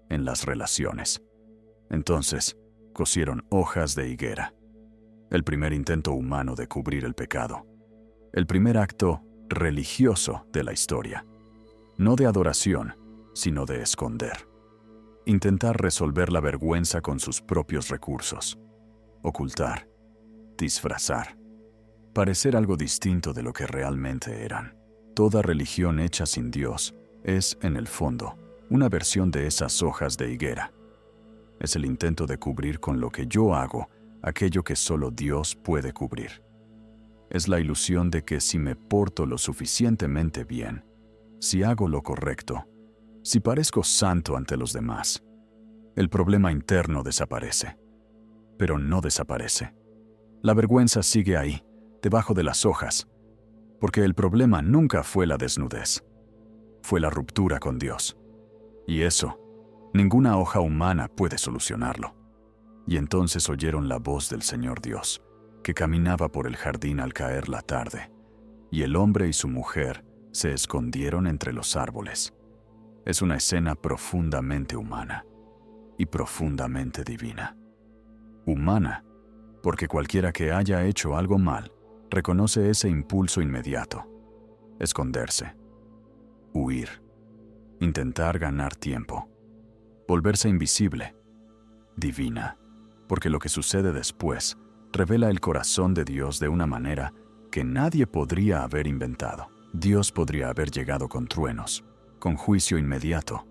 S1: en las relaciones. Entonces, cosieron hojas de higuera. El primer intento humano de cubrir el pecado. El primer acto religioso de la historia. No de adoración, sino de esconder. Intentar resolver la vergüenza con sus propios recursos. Ocultar. Disfrazar. Parecer algo distinto de lo que realmente eran. Toda religión hecha sin Dios es, en el fondo, una versión de esas hojas de higuera. Es el intento de cubrir con lo que yo hago aquello que solo Dios puede cubrir. Es la ilusión de que si me porto lo suficientemente bien, si hago lo correcto, si parezco santo ante los demás, el problema interno desaparece. Pero no desaparece. La vergüenza sigue ahí, debajo de las hojas, porque el problema nunca fue la desnudez, fue la ruptura con Dios. Y eso, ninguna hoja humana puede solucionarlo. Y entonces oyeron la voz del Señor Dios, que caminaba por el jardín al caer la tarde, y el hombre y su mujer se escondieron entre los árboles. Es una escena profundamente humana y profundamente divina. Humana, porque cualquiera que haya hecho algo mal reconoce ese impulso inmediato. Esconderse, huir, intentar ganar tiempo, volverse invisible. Divina, porque lo que sucede después revela el corazón de Dios de una manera que nadie podría haber inventado. Dios podría haber llegado con truenos, con juicio inmediato.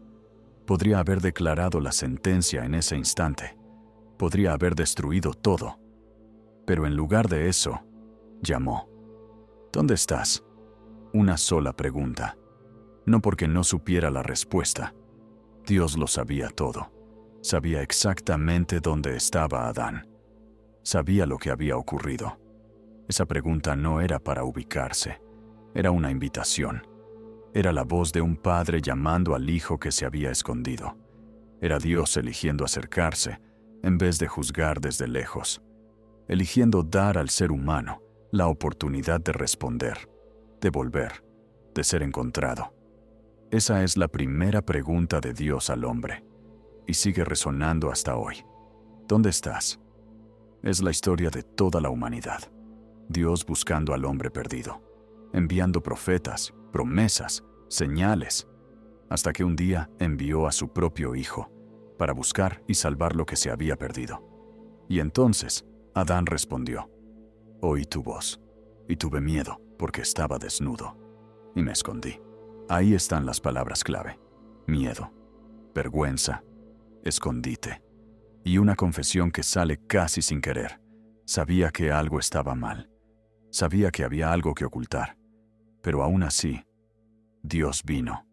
S1: Podría haber declarado la sentencia en ese instante. Podría haber destruido todo. Pero en lugar de eso, llamó. ¿Dónde estás? Una sola pregunta. No porque no supiera la respuesta. Dios lo sabía todo. Sabía exactamente dónde estaba Adán. Sabía lo que había ocurrido. Esa pregunta no era para ubicarse. Era una invitación. Era la voz de un padre llamando al hijo que se había escondido. Era Dios eligiendo acercarse en vez de juzgar desde lejos. Eligiendo dar al ser humano la oportunidad de responder, de volver, de ser encontrado. Esa es la primera pregunta de Dios al hombre. Y sigue resonando hasta hoy. ¿Dónde estás? Es la historia de toda la humanidad. Dios buscando al hombre perdido, enviando profetas, promesas, señales, hasta que un día envió a su propio Hijo para buscar y salvar lo que se había perdido. Y entonces Adán respondió: oí tu voz, y tuve miedo porque estaba desnudo, y me escondí. Ahí están las palabras clave: miedo, vergüenza, escondite, y una confesión que sale casi sin querer. Sabía que algo estaba mal. Sabía que había algo que ocultar, Pero aún así, Dios vino.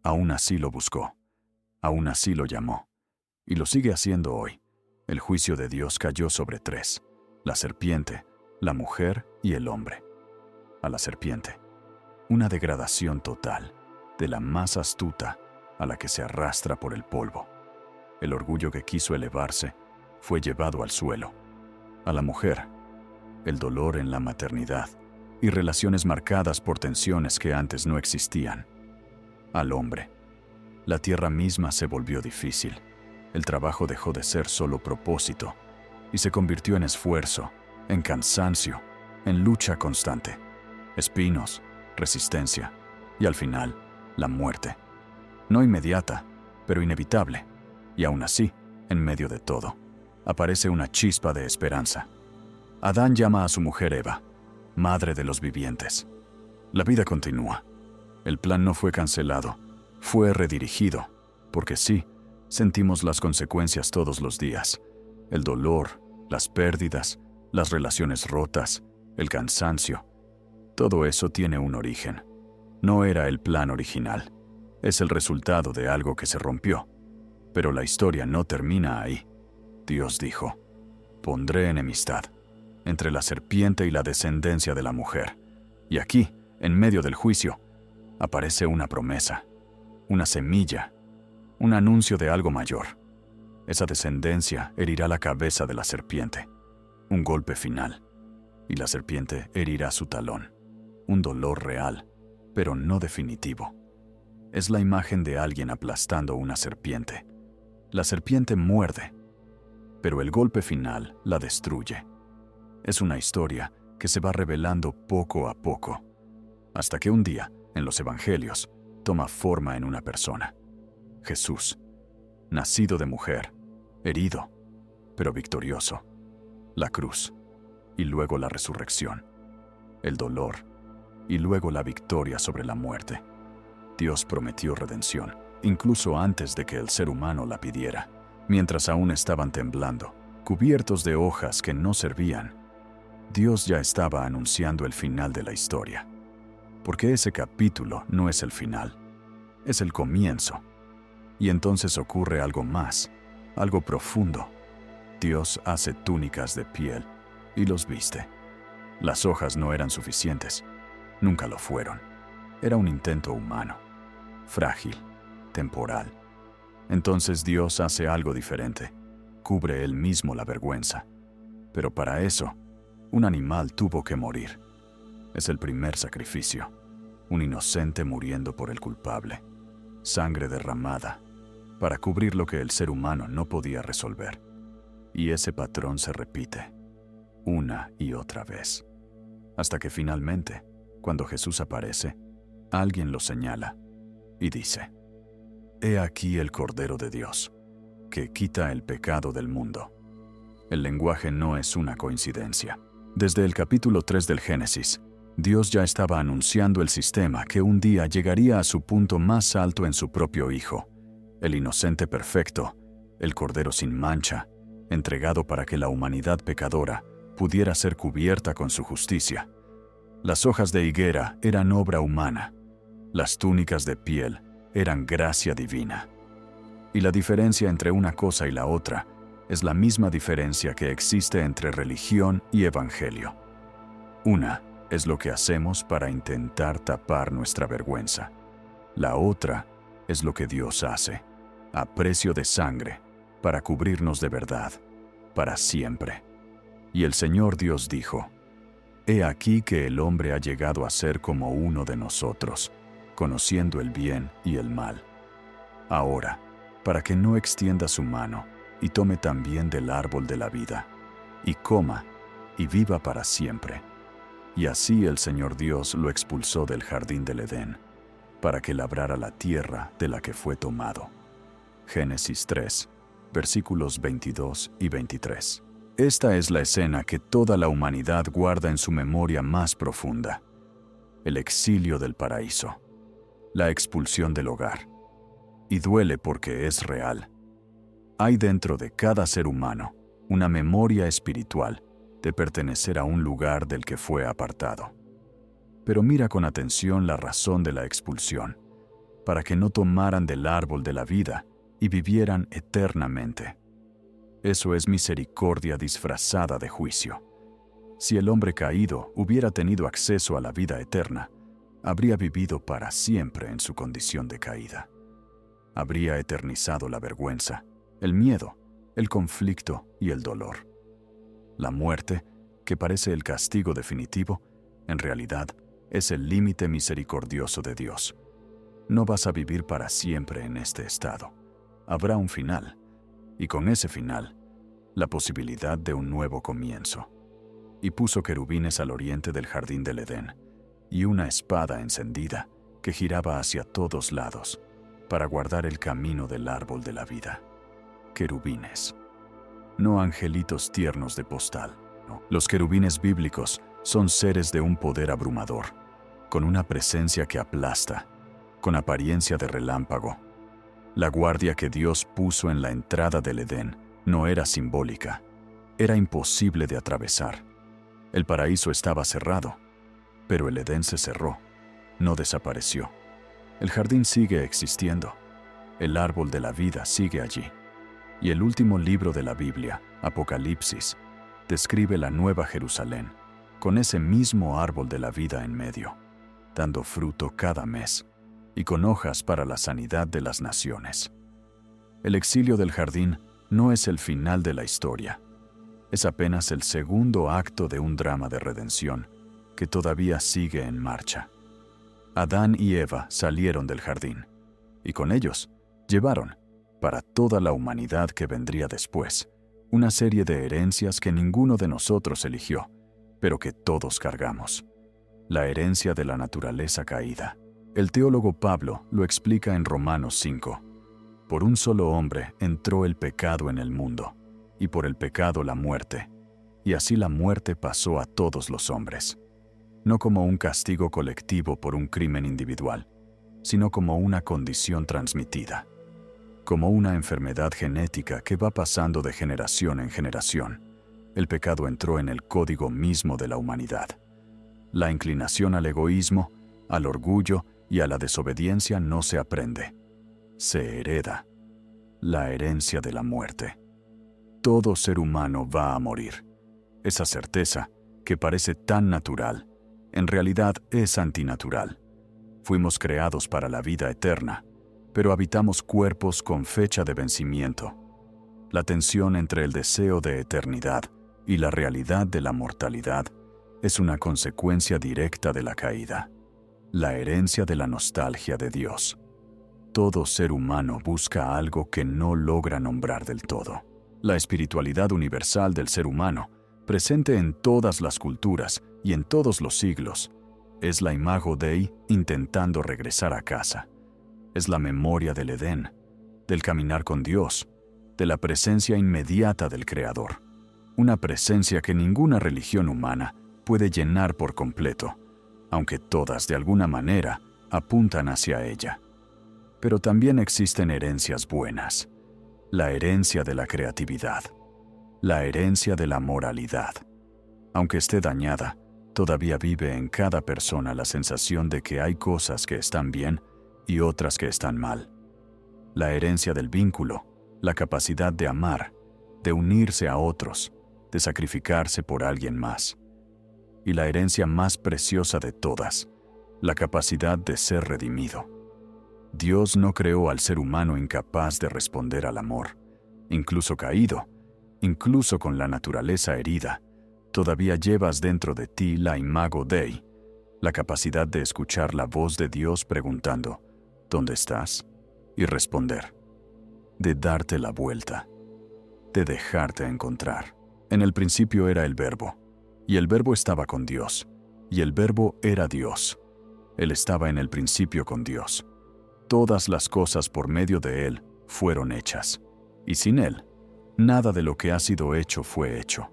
S1: Aún así lo buscó. Aún así lo llamó. Y lo sigue haciendo hoy. El juicio de Dios cayó sobre tres: la serpiente, la mujer y el hombre. A la serpiente. Una degradación total, de la más astuta a la que se arrastra por el polvo. El orgullo que quiso elevarse fue llevado al suelo. A la mujer, el dolor en la maternidad y relaciones marcadas por tensiones que antes no existían. Al hombre, la tierra misma se volvió difícil. El trabajo dejó de ser solo propósito y se convirtió en esfuerzo, en cansancio, en lucha constante, espinos, resistencia y al final, la muerte. No inmediata, pero inevitable. Y aún así, en medio de todo, aparece una chispa de esperanza. Adán llama a su mujer Eva, madre de los vivientes. La vida continúa. El plan no fue cancelado, fue redirigido, porque sí, sentimos las consecuencias todos los días. El dolor, las pérdidas, las relaciones rotas, el cansancio. Todo eso tiene un origen. No era el plan original. Es el resultado de algo que se rompió. Pero la historia no termina ahí. Dios dijo: pondré enemistad entre la serpiente y la descendencia de la mujer. Y aquí, en medio del juicio, aparece una promesa, una semilla, un anuncio de algo mayor. Esa descendencia herirá la cabeza de la serpiente. Un golpe final. Y la serpiente herirá su talón. Un dolor real, pero no definitivo. Es la imagen de alguien aplastando una serpiente. La serpiente muerde, pero el golpe final la destruye. Es una historia que se va revelando poco a poco, hasta que un día, en los evangelios, toma forma en una persona. Jesús, nacido de mujer, herido, pero victorioso. La cruz, y luego la resurrección. El dolor, y luego la victoria sobre la muerte. Dios prometió redención, incluso antes de que el ser humano la pidiera, mientras aún estaban temblando, cubiertos de hojas que no servían. Dios ya estaba anunciando el final de la historia. Porque ese capítulo no es el final, es el comienzo. Y entonces ocurre algo más, algo profundo. Dios hace túnicas de piel y los viste. Las hojas no eran suficientes, nunca lo fueron. Era un intento humano, frágil, temporal. Entonces Dios hace algo diferente, cubre él mismo la vergüenza. Pero para eso, un animal tuvo que morir. Es el primer sacrificio, un inocente muriendo por el culpable. Sangre derramada, para cubrir lo que el ser humano no podía resolver. Y ese patrón se repite, una y otra vez. Hasta que finalmente, cuando Jesús aparece, alguien lo señala y dice: «He aquí el Cordero de Dios, que quita el pecado del mundo». El lenguaje no es una coincidencia. Desde el capítulo 3 del Génesis, Dios ya estaba anunciando el sistema que un día llegaría a su punto más alto en su propio Hijo, el inocente perfecto, el Cordero sin mancha, entregado para que la humanidad pecadora pudiera ser cubierta con su justicia. Las hojas de higuera eran obra humana, las túnicas de piel eran gracia divina. Y la diferencia entre una cosa y la otra es la misma diferencia que existe entre religión y evangelio. Una es lo que hacemos para intentar tapar nuestra vergüenza. La otra es lo que Dios hace, a precio de sangre, para cubrirnos de verdad, para siempre. Y el Señor Dios dijo: «He aquí que el hombre ha llegado a ser como uno de nosotros, conociendo el bien y el mal. Ahora, para que no extienda su mano y tome también del árbol de la vida, y coma y viva para siempre». Y así el Señor Dios lo expulsó del jardín del Edén, para que labrara la tierra de la que fue tomado. Génesis 3, versículos 22 y 23. Esta es la escena que toda la humanidad guarda en su memoria más profunda: el exilio del paraíso, la expulsión del hogar. Y duele porque es real. Hay dentro de cada ser humano una memoria espiritual de pertenecer a un lugar del que fue apartado. Pero mira con atención la razón de la expulsión, para que no tomaran del árbol de la vida y vivieran eternamente. Eso es misericordia disfrazada de juicio. Si el hombre caído hubiera tenido acceso a la vida eterna, habría vivido para siempre en su condición de caída. Habría eternizado la vergüenza, el miedo, el conflicto y el dolor. La muerte, que parece el castigo definitivo, en realidad es el límite misericordioso de Dios. No vas a vivir para siempre en este estado. Habrá un final, y con ese final, la posibilidad de un nuevo comienzo. Y puso querubines al oriente del jardín del Edén, y una espada encendida que giraba hacia todos lados, para guardar el camino del árbol de la vida. Querubines. No angelitos tiernos de postal. No. Los querubines bíblicos son seres de un poder abrumador, con una presencia que aplasta, con apariencia de relámpago. La guardia que Dios puso en la entrada del Edén no era simbólica, era imposible de atravesar. El paraíso estaba cerrado, pero el Edén se cerró, no desapareció. El jardín sigue existiendo, el árbol de la vida sigue allí. Y el último libro de la Biblia, Apocalipsis, describe la Nueva Jerusalén, con ese mismo árbol de la vida en medio, dando fruto cada mes y con hojas para la sanidad de las naciones. El exilio del jardín no es el final de la historia, es apenas el segundo acto de un drama de redención que todavía sigue en marcha. Adán y Eva salieron del jardín, y con ellos llevaron, para toda la humanidad que vendría después, una serie de herencias que ninguno de nosotros eligió, pero que todos cargamos. La herencia de la naturaleza caída. El teólogo Pablo lo explica en Romanos 5. Por un solo hombre entró el pecado en el mundo, y por el pecado la muerte, y así la muerte pasó a todos los hombres. No como un castigo colectivo por un crimen individual, sino como una condición transmitida, como una enfermedad genética que va pasando de generación en generación. El pecado entró en el código mismo de la humanidad. La inclinación al egoísmo, al orgullo y a la desobediencia no se aprende, se hereda. La herencia de la muerte. Todo ser humano va a morir. Esa certeza, que parece tan natural, en realidad es antinatural. Fuimos creados para la vida eterna, pero habitamos cuerpos con fecha de vencimiento. La tensión entre el deseo de eternidad y la realidad de la mortalidad es una consecuencia directa de la caída, la herencia de la nostalgia de Dios. Todo ser humano busca algo que no logra nombrar del todo. La espiritualidad universal del ser humano, presente en todas las culturas y en todos los siglos, es la imago Dei intentando regresar a casa. Es la memoria del Edén, del caminar con Dios, de la presencia inmediata del Creador. Una presencia que ninguna religión humana puede llenar por completo, aunque todas de alguna manera apuntan hacia ella. Pero también existen herencias buenas. La herencia de la creatividad. La herencia de la moralidad. Aunque esté dañada, todavía vive en cada persona la sensación de que hay cosas que están bien y otras que están mal. La herencia del vínculo, la capacidad de amar, de unirse a otros, de sacrificarse por alguien más. Y la herencia más preciosa de todas, la capacidad de ser redimido. Dios no creó al ser humano incapaz de responder al amor. Incluso caído, incluso con la naturaleza herida, todavía llevas dentro de ti la imago Dei, la capacidad de escuchar la voz de Dios preguntando, ¿dónde estás? Y responder, de darte la vuelta, de dejarte encontrar. En el principio era el Verbo, y el Verbo estaba con Dios, y el Verbo era Dios. Él estaba en el principio con Dios. Todas las cosas por medio de Él fueron hechas, y sin Él, nada de lo que ha sido hecho fue hecho.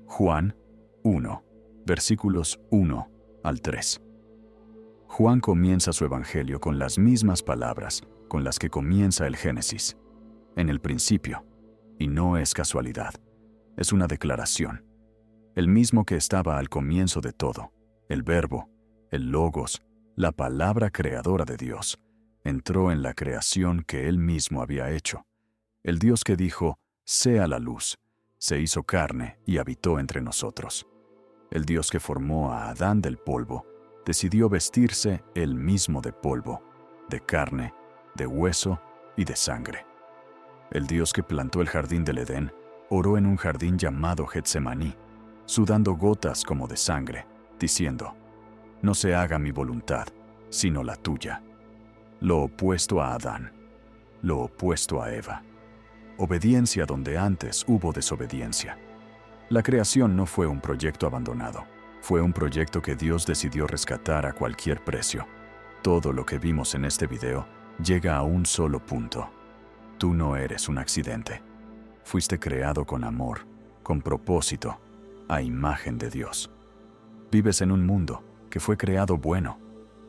S1: Juan 1, versículos 1 al 3. Juan comienza su evangelio con las mismas palabras con las que comienza el Génesis. En el principio, y no es casualidad, es una declaración. El mismo que estaba al comienzo de todo, el Verbo, El Logos, la palabra creadora de Dios, entró en la creación que Él mismo había hecho. El Dios que dijo, «Sea la luz», se hizo carne y habitó entre nosotros. El Dios que formó a Adán del polvo, decidió vestirse Él mismo de polvo, de carne, de hueso y de sangre. El Dios que plantó el jardín del Edén, oró en un jardín llamado Getsemaní, sudando gotas como de sangre, diciendo, «No se haga mi voluntad, sino la tuya». Lo opuesto a Adán, lo opuesto a Eva. Obediencia donde antes hubo desobediencia. La creación no fue un proyecto abandonado, fue un proyecto que Dios decidió rescatar a cualquier precio. Todo lo que vimos en este video llega a un solo punto. Tú no eres un accidente. Fuiste creado con amor, con propósito, a imagen de Dios. Vives en un mundo que fue creado bueno,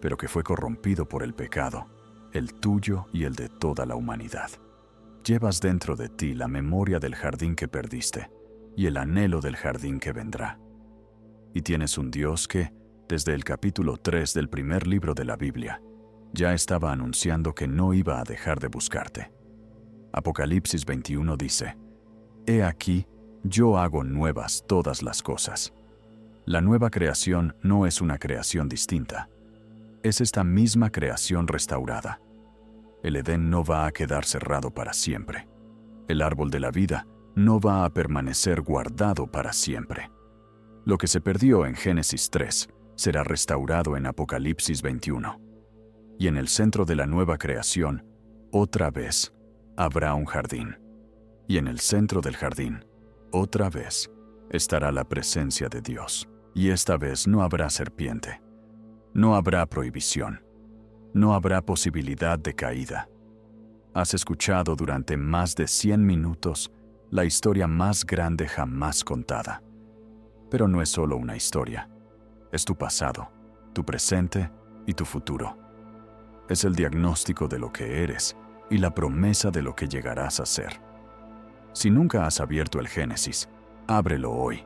S1: pero que fue corrompido por el pecado, el tuyo y el de toda la humanidad. Llevas dentro de ti la memoria del jardín que perdiste y el anhelo del jardín que vendrá. Y tienes un Dios que, desde el capítulo 3 del primer libro de la Biblia, ya estaba anunciando que no iba a dejar de buscarte. Apocalipsis 21 dice, «He aquí, yo hago nuevas todas las cosas». La nueva creación no es una creación distinta. Es esta misma creación restaurada. El Edén no va a quedar cerrado para siempre. El árbol de la vida no va a permanecer guardado para siempre. Lo que se perdió en Génesis 3 será restaurado en Apocalipsis 21. Y en el centro de la nueva creación, otra vez, habrá un jardín. Y en el centro del jardín, otra vez, estará la presencia de Dios. Y esta vez no habrá serpiente. No habrá prohibición. No habrá posibilidad de caída. Has escuchado durante más de 100 minutos la historia más grande jamás contada. Pero no es solo una historia. Es tu pasado, tu presente y tu futuro. Es el diagnóstico de lo que eres y la promesa de lo que llegarás a ser. Si nunca has abierto el Génesis, ábrelo hoy.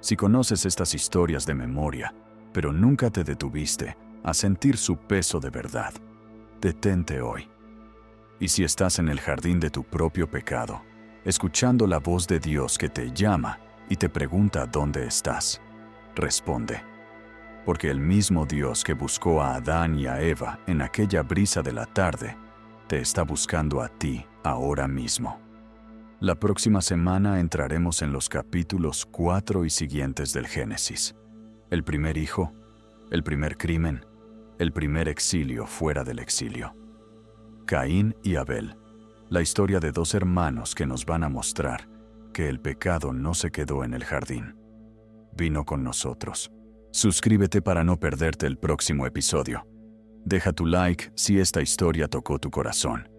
S1: Si conoces estas historias de memoria, pero nunca te detuviste a sentir su peso de verdad, detente hoy. Y si estás en el jardín de tu propio pecado, escuchando la voz de Dios que te llama y te pregunta dónde estás, responde. Porque el mismo Dios que buscó a Adán y a Eva en aquella brisa de la tarde, te está buscando a ti ahora mismo. La próxima semana entraremos en los capítulos 4 y siguientes del Génesis. El primer hijo, el primer crimen, el primer exilio fuera del exilio. Caín y Abel, la historia de dos hermanos que nos van a mostrar que el pecado no se quedó en el jardín. Vino con nosotros. Suscríbete para no perderte el próximo episodio. Deja tu like si esta historia tocó tu corazón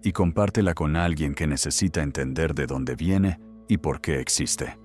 S1: y compártela con alguien que necesita entender de dónde viene y por qué existe.